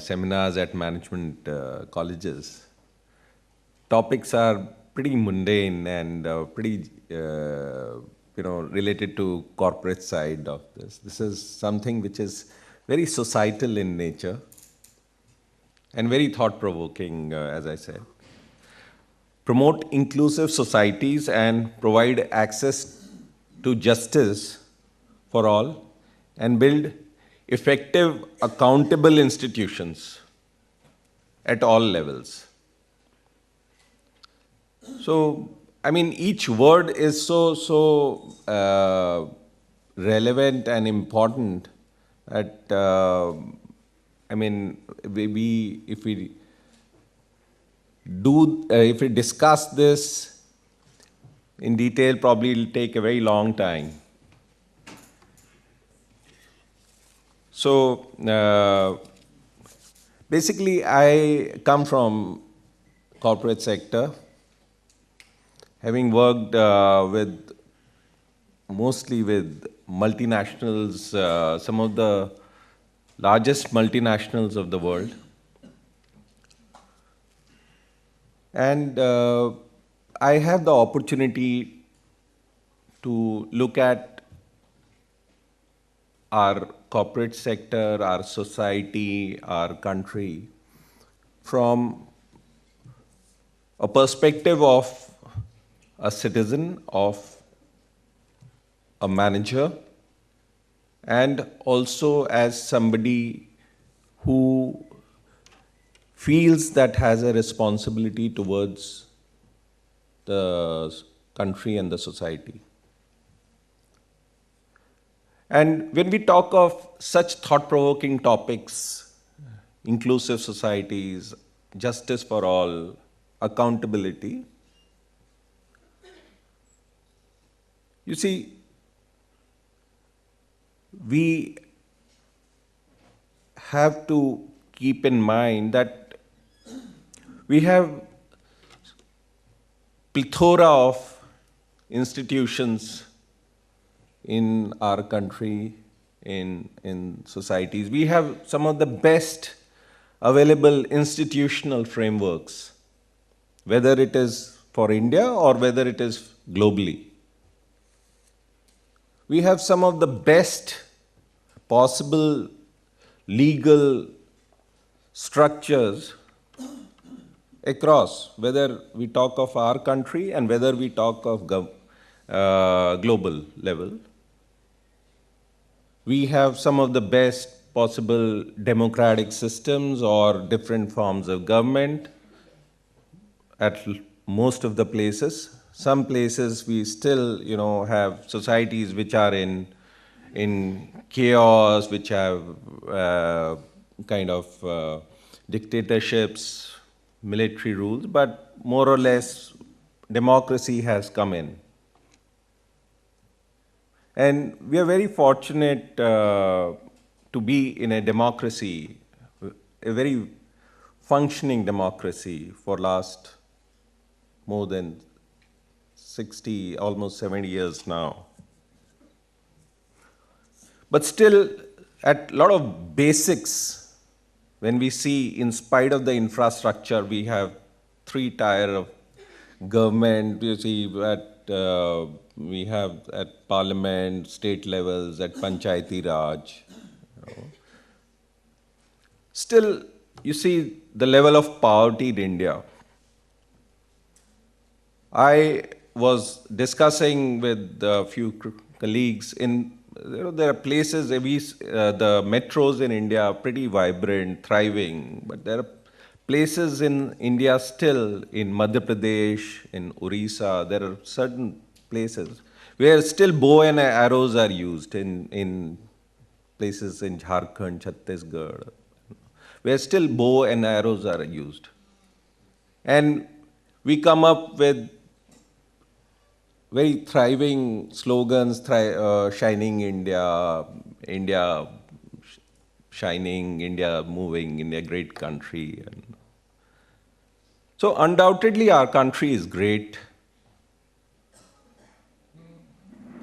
seminars at management colleges, topics are pretty mundane and pretty related to corporate side of this. This is something which is very societal in nature and very thought-provoking, as I said. Promote inclusive societies and provide access to justice for all and build effective, accountable institutions at all levels. So, I mean, each word is so relevant and important that, I mean, if we discuss this in detail, probably it'll take a very long time. So, basically, I come from corporate sector, having worked mostly with multinationals, some of the largest multinationals of the world. And I have the opportunity to look at our corporate sector, our society, our country from a perspective of a citizen, of a manager, and also as somebody who feels that has a responsibility towards the country and the society. And when we talk of such thought-provoking topics, inclusive societies, justice for all, accountability, you see, we have to keep in mind that we have plethora of institutions in our country, in societies. We have some of the best available institutional frameworks, whether it is for India or whether it is globally. We have some of the best possible legal structures across, whether we talk of our country and whether we talk of global level. We have some of the best possible democratic systems or different forms of government at most of the places. Some places we still, have societies which are in in chaos, which have kind of dictatorships, military rules, but more or less democracy has come in. And we are very fortunate to be in a democracy, a very functioning democracy for last more than 60, almost 70 years now. But still, at a lot of basics, when we see, in spite of the infrastructure, we have three-tier of government. You see, we have at parliament, state levels, at Panchayati Raj. Still, you see the level of poverty in India. I was discussing with a few colleagues there are places, the metros in India are pretty vibrant, thriving, but there are places in India still, in Madhya Pradesh, in Orissa, there are certain places where still bow and arrows are used in places in Jharkhand, Chhattisgarh, where still bow and arrows are used. And we come up with very thriving slogans, shining India, India shining, India moving, India great country. And so undoubtedly our country is great.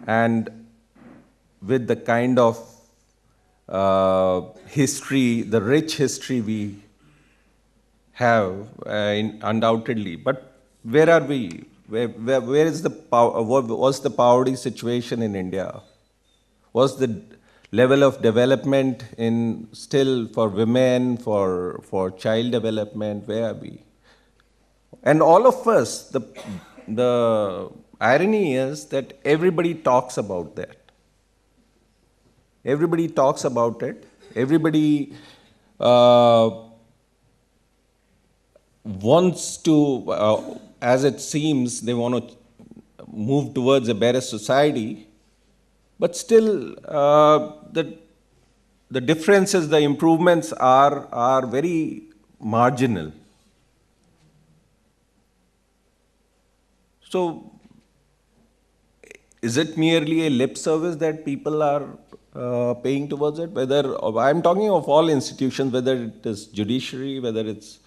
And with the kind of history, the rich history we have, undoubtedly. But where are we? Where is the what's the poverty situation in India? What's the level of development in still for women, for child development? Where are we? And all of us, the irony is that everybody talks about that. Everybody talks about it. Everybody wants to, as it seems, they want to move towards a better society, but still the differences, the improvements are very marginal. So, is it merely a lip service that people are paying towards it? Whether, I'm talking of all institutions, whether it is judiciary, whether it's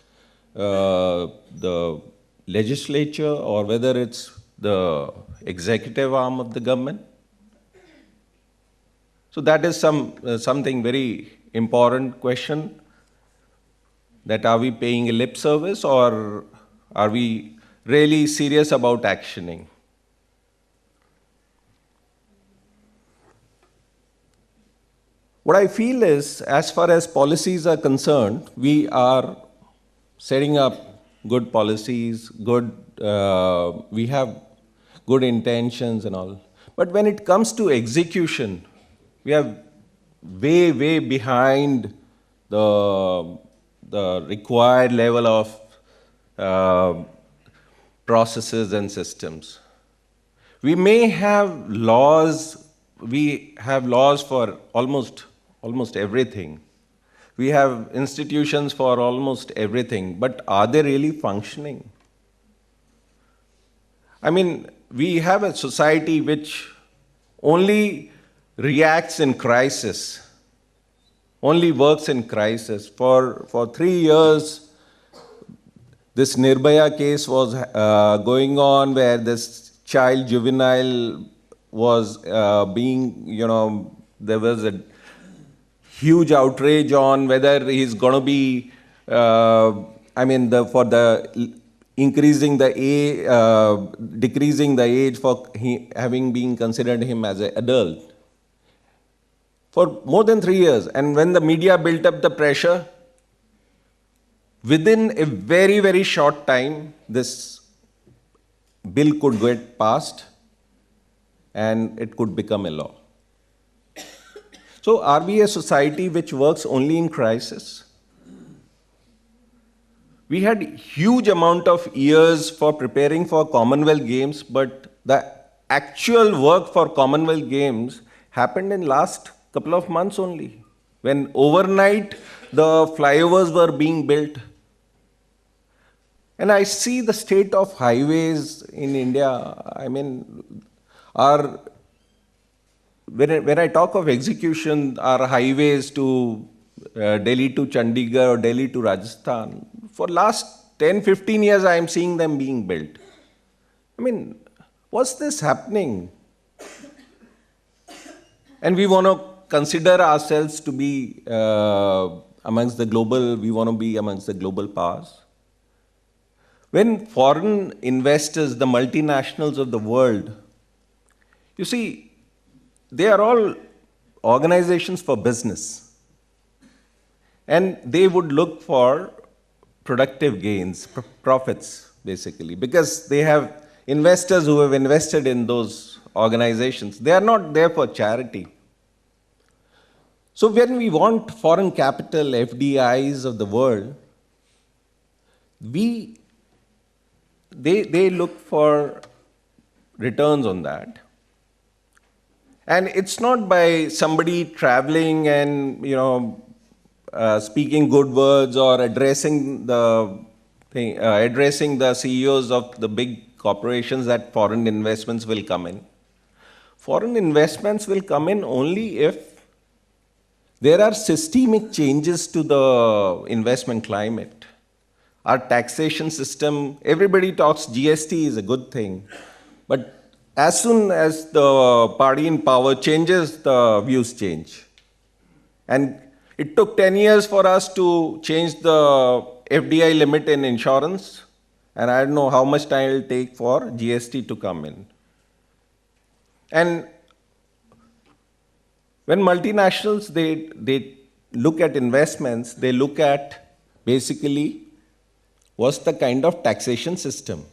the legislature, or whether it's the executive arm of the government. So that is something very important question, that are we paying a lip service, or are we really serious about actioning? What I feel is, as far as policies are concerned, we are setting up good policies, we have good intentions and all. But when it comes to execution, we are way, way behind the required level of processes and systems. We may have laws, for almost everything. We have institutions for almost everything, but are they really functioning? I mean, we have a society which only reacts in crisis, only works in crisis. For 3 years, this Nirbhaya case was going on, where this child juvenile was there was a huge outrage on whether he's going to be, increasing the age, decreasing the age for having been considered him as an adult. For more than 3 years. And when the media built up the pressure, within a very, very short time, this bill could get passed and it could become a law. So are we a society which works only in crisis? We had huge amount of years for preparing for Commonwealth Games, but the actual work for Commonwealth Games happened in last couple of months only, when overnight the flyovers were being built. And I see the state of highways in India. I mean, when I talk of execution, our highways to Delhi to Chandigarh or Delhi to Rajasthan, for last 10, 15 years I am seeing them being built. I mean, what's this happening? And we want to consider ourselves to be amongst the global, we want to be amongst the global powers. When foreign investors, the multinationals of the world, you see, they are all organizations for business. And they would look for productive gains, profits, basically, because they have investors who have invested in those organizations. They are not there for charity. So when we want foreign capital, FDIs of the world, they look for returns on that. And it's not by somebody traveling and, speaking good words or addressing the CEOs of the big corporations that foreign investments will come in. Foreign investments will come in only if there are systemic changes to the investment climate. Our taxation system, everybody talks GST is a good thing, but as soon as the party in power changes, the views change. And it took 10 years for us to change the FDI limit in insurance, and I don't know how much time it will take for GST to come in. And when multinationals, they look at investments, they look at basically what's the kind of taxation system.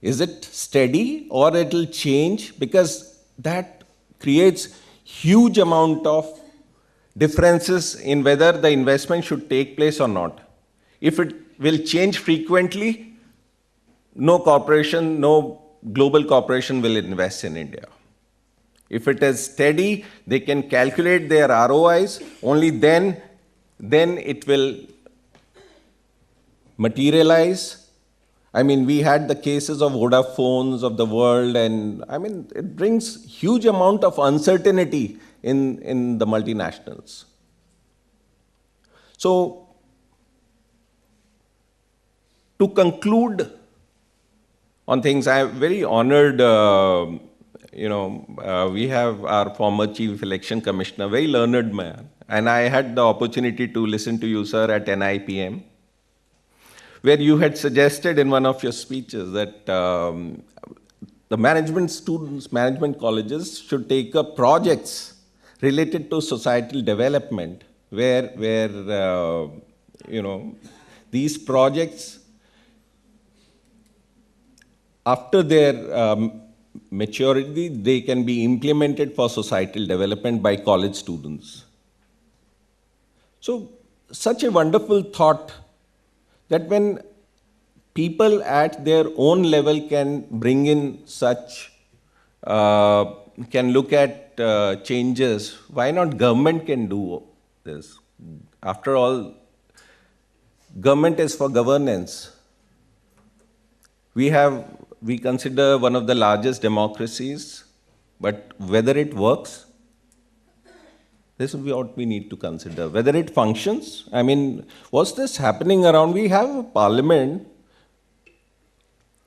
Is it steady or it will change? Because that creates huge amount of differences in whether the investment should take place or not. If it will change frequently, no corporation, no global corporation will invest in India. If it is steady, they can calculate their ROIs, only then it will materialize. I mean, we had the cases of Vodafones of the world, and I mean, it brings huge amount of uncertainty in the multinationals. So, to conclude on things, I am very honored, we have our former Chief Election Commissioner, very learned man, and I had the opportunity to listen to you, sir, at NIPM, where you had suggested in one of your speeches that the management students, management colleges should take up projects related to societal development, where these projects, after their maturity, they can be implemented for societal development by college students. So, such a wonderful thought that when people at their own level can bring in such, can look at changes, why not government can do this? After all, government is for governance. We consider one of the largest democracies, but whether it works, this is what we need to consider. Whether it functions, I mean, what's this happening around? We have a parliament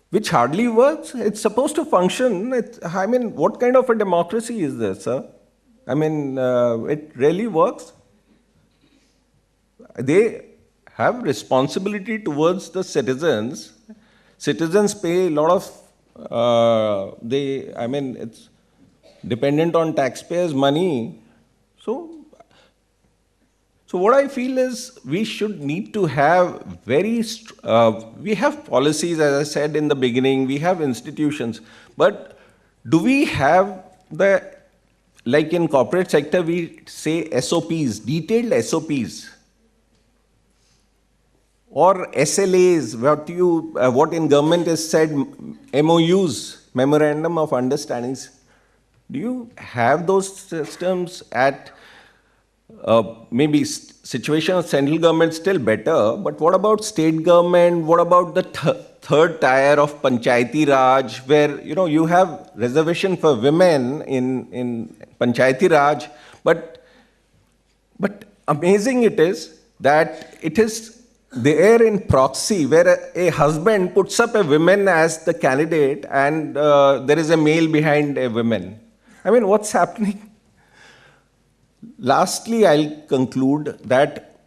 which hardly works. It's supposed to function. I mean, what kind of a democracy is this, sir? I mean, it really works. They have responsibility towards the citizens. Citizens pay a lot of, it's dependent on taxpayers' money. So what I feel is we should need to have we have policies, as I said in the beginning, we have institutions, but do we have like in corporate sector, we say SOPs, detailed SOPs, or SLAs, what in government is said, MOUs, Memorandum of Understandings. Do you have those systems at maybe situation of central government still better, but what about state government? What about the third tier of Panchayati Raj, where you have reservation for women in Panchayati Raj, but amazing it is that it is there in proxy, where a husband puts up a woman as the candidate and there is a male behind a woman. I mean, what's happening? Lastly, I'll conclude that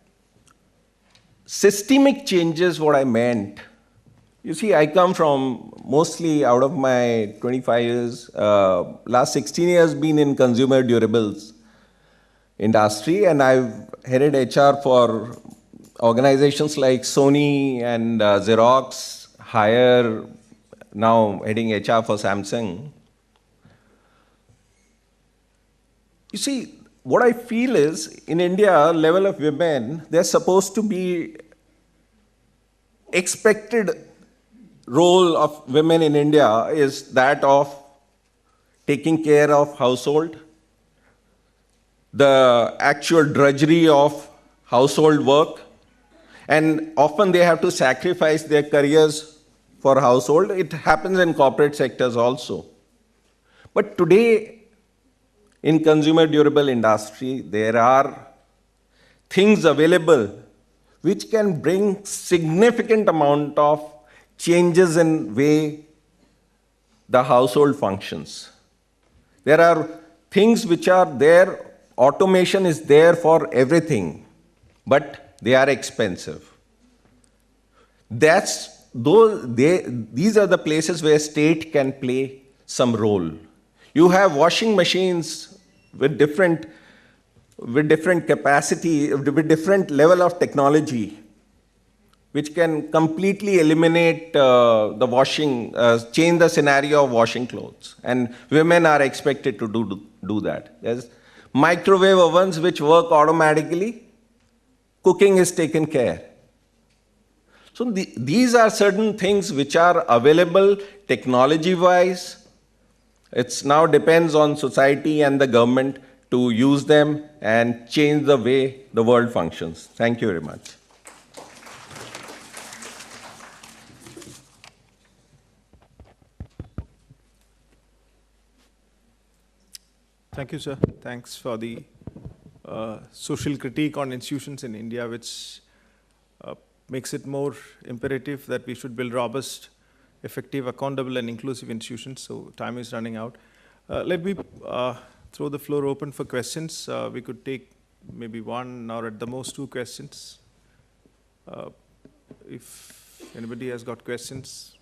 systemic changes, what I meant. You see, I come from mostly out of my 25 years, last 16 years been in consumer durables industry, and I've headed HR for organizations like Sony and Xerox, Haier, now heading HR for Samsung. You see, what I feel is, in India, level of women, they're supposed to be expected role of women in India is that of taking care of household, the actual drudgery of household work, and often they have to sacrifice their careers for household. It happens in corporate sectors also. But today, in consumer durable industry, there are things available which can bring significant amount of changes in way the household functions. There are things which are there, automation is there for everything, but they are expensive. These are the places where state can play some role. You have washing machines with different capacity, with different level of technology, which can completely eliminate the washing, change the scenario of washing clothes. And women are expected to do that. There's microwave ovens which work automatically. Cooking is taken care. So these are certain things which are available technology-wise. It now depends on society and the government to use them and change the way the world functions. Thank you very much. Thank you, sir. Thanks for the social critique on institutions in India, which makes it more imperative that we should build robust, effective, accountable, and inclusive institutions. So time is running out. Let me throw the floor open for questions. We could take maybe one or at the most two questions. If anybody has got questions.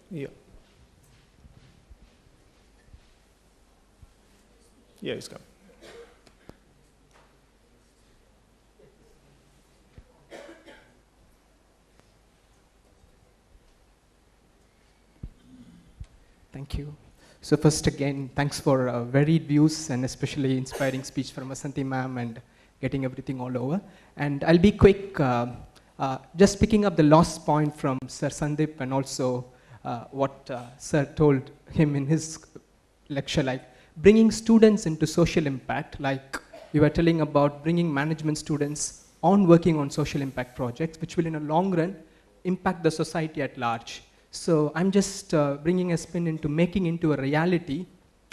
Yeah. Yeah, he's coming. Thank you. So first again, thanks for varied views and especially inspiring speech from Vasanthi ma'am and getting everything all over. And I'll be quick, just picking up the last point from Sir Sandeep and also what Sir told him in his lecture, like bringing students into social impact, like you were telling about bringing management students on working on social impact projects, which will in a long run impact the society at large. So I'm just bringing a spin into making into a reality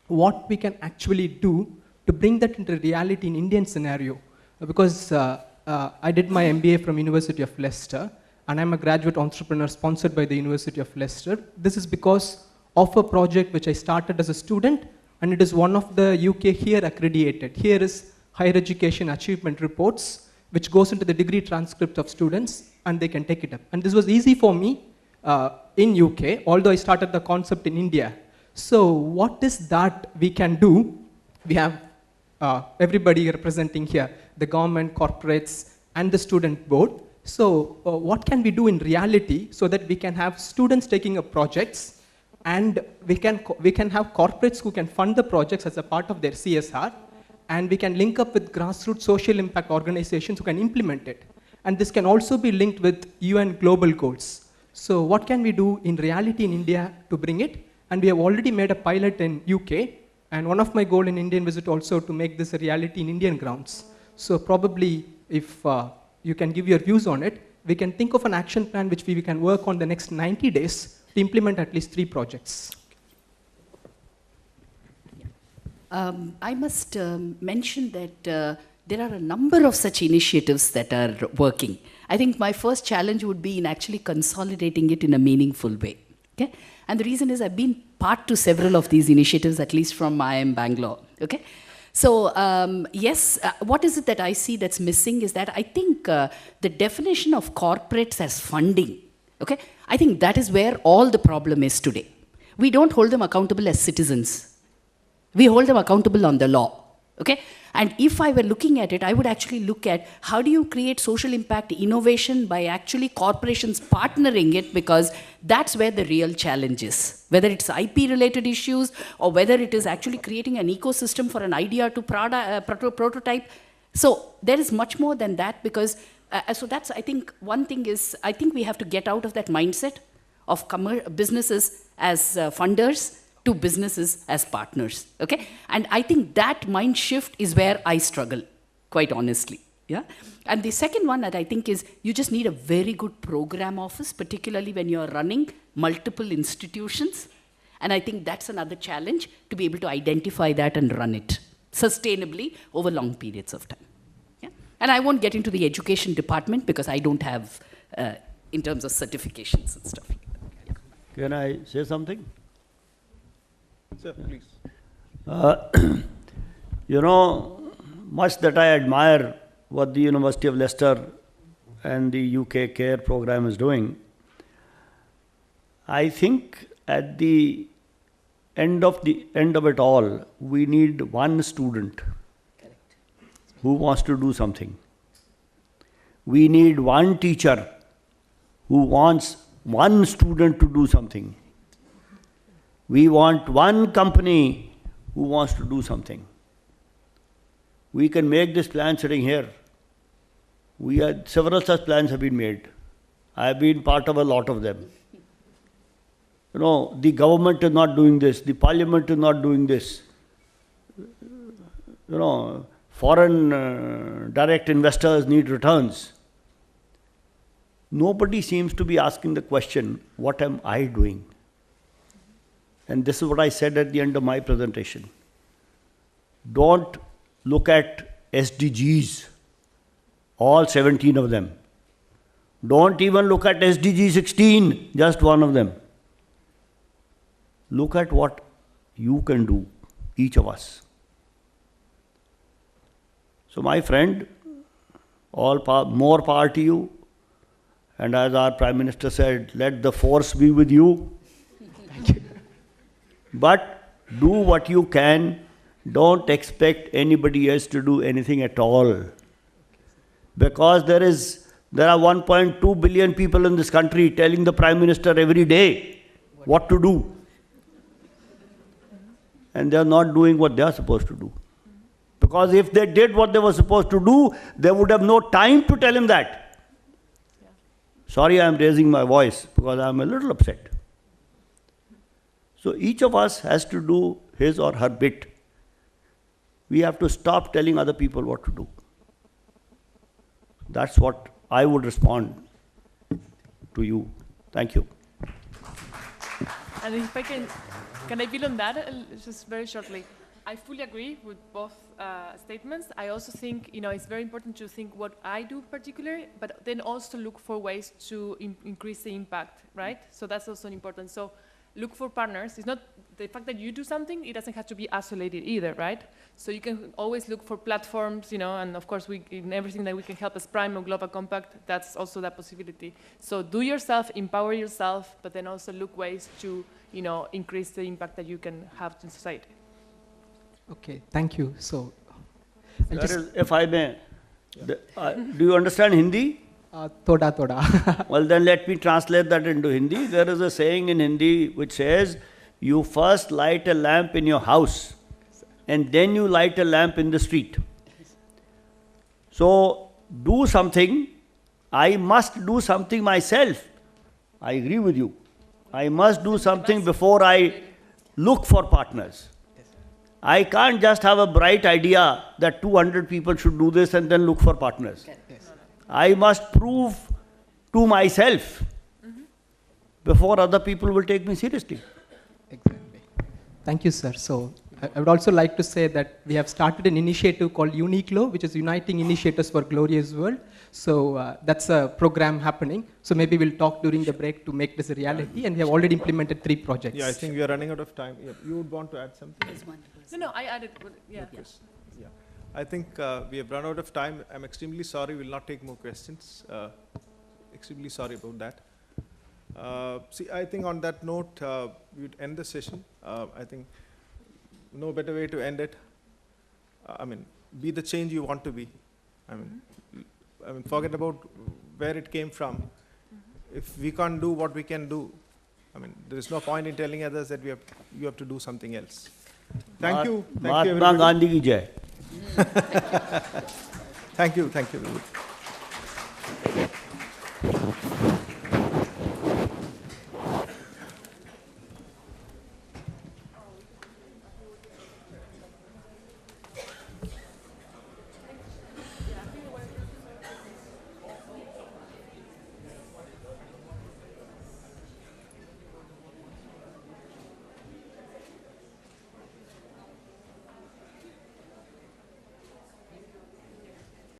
what we can actually do to bring that into reality in Indian scenario. Because I did my MBA from University of Leicester, and I'm a graduate entrepreneur sponsored by the University of Leicester. This is because of a project which I started as a student, and it is one of the UK here accredited. Here is higher education achievement reports, which goes into the degree transcript of students, and they can take it up. And this was easy for me in UK, although I started the concept in India. So what is that we can do? We have everybody representing here, the government, corporates, and the student board. So what can we do in reality so that we can have students taking up projects, and we can have corporates who can fund the projects as a part of their CSR, and we can link up with grassroots social impact organizations who can implement it. And this can also be linked with UN global goals. So what can we do in reality in India to bring it? And we have already made a pilot in UK, and one of my goals in Indian visit also to make this a reality in Indian grounds. So probably if you can give your views on it, we can think of an action plan which we can work on the next 90 days to implement at least 3 projects. I must mention that there are a number of such initiatives that are working. I think my first challenge would be in actually consolidating it in a meaningful way. Okay? And the reason is I've been part to several of these initiatives, at least from IIM Bangalore. Okay? So yes, what is it that I see that's missing is that I think the definition of corporates as funding, okay? I think that is where all the problem is today. We don't hold them accountable as citizens. We hold them accountable on the law. Okay? And if I were looking at it, I would actually look at how do you create social impact innovation by actually corporations partnering it, because that's where the real challenge is. Whether it's IP related issues or whether it is actually creating an ecosystem for an idea to prototype. So there is much more than that, because so that's, I think, one thing is, I think we have to get out of that mindset of businesses as funders to businesses as partners, okay? And I think that mind shift is where I struggle, quite honestly, yeah? And the second one that I think is you just need a very good program office, particularly when you're running multiple institutions. And I think that's another challenge, to be able to identify that and run it sustainably over long periods of time, yeah? And I won't get into the education department because I don't have, in terms of certifications and stuff. Yeah. Can I say something? Sir, please. You know, much that I admire what the University of Leicester and the UK CARE program is doing, I think at the end of it all, we need one student who wants to do something. We need one teacher who wants one student to do something. We want one company who wants to do something. We can make this plan sitting here. Several such plans have been made. I have been part of a lot of them. You know, the government is not doing this, the parliament is not doing this. You know, foreign direct investors need returns. Nobody seems to be asking the question, what am I doing? And this is what I said at the end of my presentation. Don't look at SDGs, all 17 of them. Don't even look at SDG 16, just one of them. Look at what you can do, each of us. So my friend, more power to you. And as our Prime Minister said, let the force be with you. Thank you. But do what you can. Don't expect anybody else to do anything at all. Because there are 1.2 billion people in this country telling the Prime Minister every day what to do. And they are not doing what they are supposed to do. Because if they did what they were supposed to do, they would have no time to tell him that. Sorry, I am raising my voice because I am a little upset. So each of us has to do his or her bit. We have to stop telling other people what to do. That's what I would respond to you. Thank you. And if I can I build on that just very shortly? I fully agree with both statements. I also think it's very important to think what I do particularly, but then also look for ways to increase the impact, right? So that's also important. So look for partners. It's not the fact that you do something, it doesn't have to be isolated either, right? So you can always look for platforms, and of course in everything that we can help as Prime or Global Compact, that's also that possibility. So do yourself, empower yourself, but then also look ways to, increase the impact that you can have in society. Okay, thank you. So, If I may, do you understand Hindi? Thoda. Well, then let me translate that into Hindi. There is a saying in Hindi which says, you first light a lamp in your house and then you light a lamp in the street. So do something. I must do something myself. I agree with you. I must do something before I look for partners. I can't just have a bright idea that 200 people should do this and then look for partners. I must prove to myself before other people will take me seriously. Exactly. Thank you, sir. So I would also like to say that we have started an initiative called Ecological, which is Uniting Initiators for Glorious World. So that's a program happening. So maybe we'll talk during the break to make this a reality. And we have already implemented 3 projects. Yeah, I think we are running out of time. Yeah, you would want to add something? No, I added, yeah. Yes. Yeah. I think we have run out of time. I'm extremely sorry. We'll not take more questions. Extremely sorry about that. See, I think on that note, we would end the session. I think no better way to end it. I mean, be the change you want to be. I mean, forget about where it came from. If we can't do what we can do, I mean, there is no point in telling others that you have to do something else. Thank you. Thank you, Mahatma everybody. Gandhi ki jai. Thank you. Thank you, everybody.